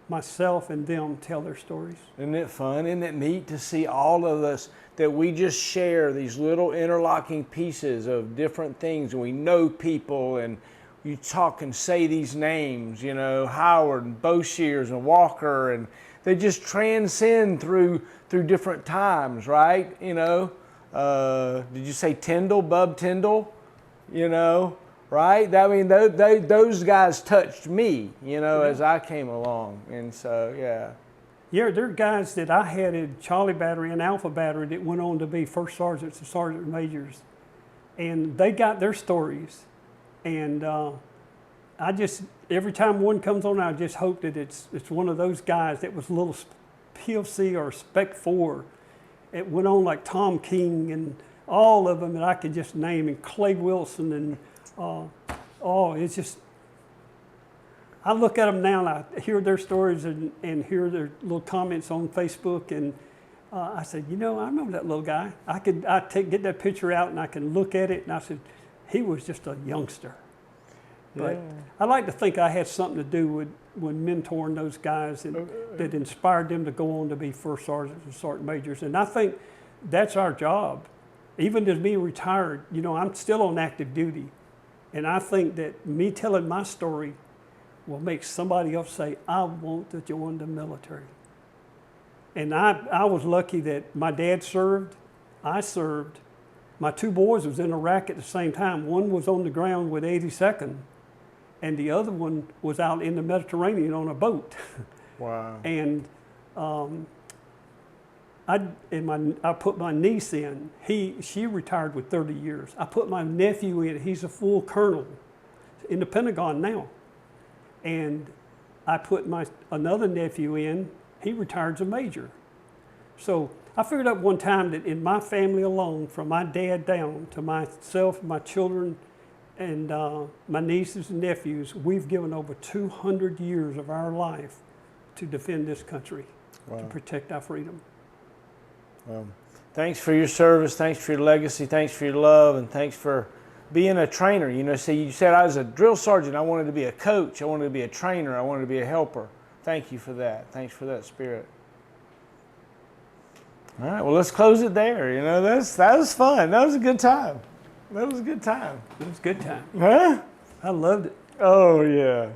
myself and them tell their stories. Isn't it fun? Isn't it neat to see all of us, that we just share these little interlocking pieces of different things, and we know people, and you talk and say these names, Howard and Boshears and Walker, and they just transcend through different times, right? Did you say Tyndall, Bub Tyndall? Right? I mean, those guys touched me, as I came along. And so, yeah. Yeah, there are guys that I had in Charlie Battery and Alpha Battery that went on to be first sergeants and sergeant majors. And they got their stories. And every time one comes on, I just hope that it's one of those guys that was a little POC or Spec 4. It went on like Tom King and all of them that I could just name, and Clay Wilson, and it's just, I look at them now and I hear their stories and hear their little comments on Facebook, and I said, I remember that little guy. Get that picture out and I can look at it, and I said, he was just a youngster. But Yeah. I like to think I had something to do with mentoring those guys that inspired them to go on to be first sergeants and sergeant majors. And I think that's our job. Even as being retired, I'm still on active duty. And I think that me telling my story will make somebody else say, I want to join the military. And I was lucky that my dad served, I served. My 2 boys was in Iraq at the same time. One was on the ground with 82nd, and the other one was out in the Mediterranean on a boat. Wow. And I put my niece in. She retired with 30 years. I put my nephew in. He's a full colonel in the Pentagon now. And I put another nephew in. He retired as a major. So I figured out one time that in my family alone, from my dad down to myself, my children, and my nieces and nephews, we've given over 200 years of our life to defend this country, to protect our freedom. Thanks for your service. Thanks for your legacy. Thanks for your love, and thanks for being a trainer. You know, see, you said I was a drill sergeant. I wanted to be a coach. I wanted to be a trainer. I wanted to be a helper. Thank you for that. Thanks for that spirit. All right, well, let's close it there. You know, that was fun. That was a good time. That was a good time. It was a good time. Huh? I loved it. Oh, yeah.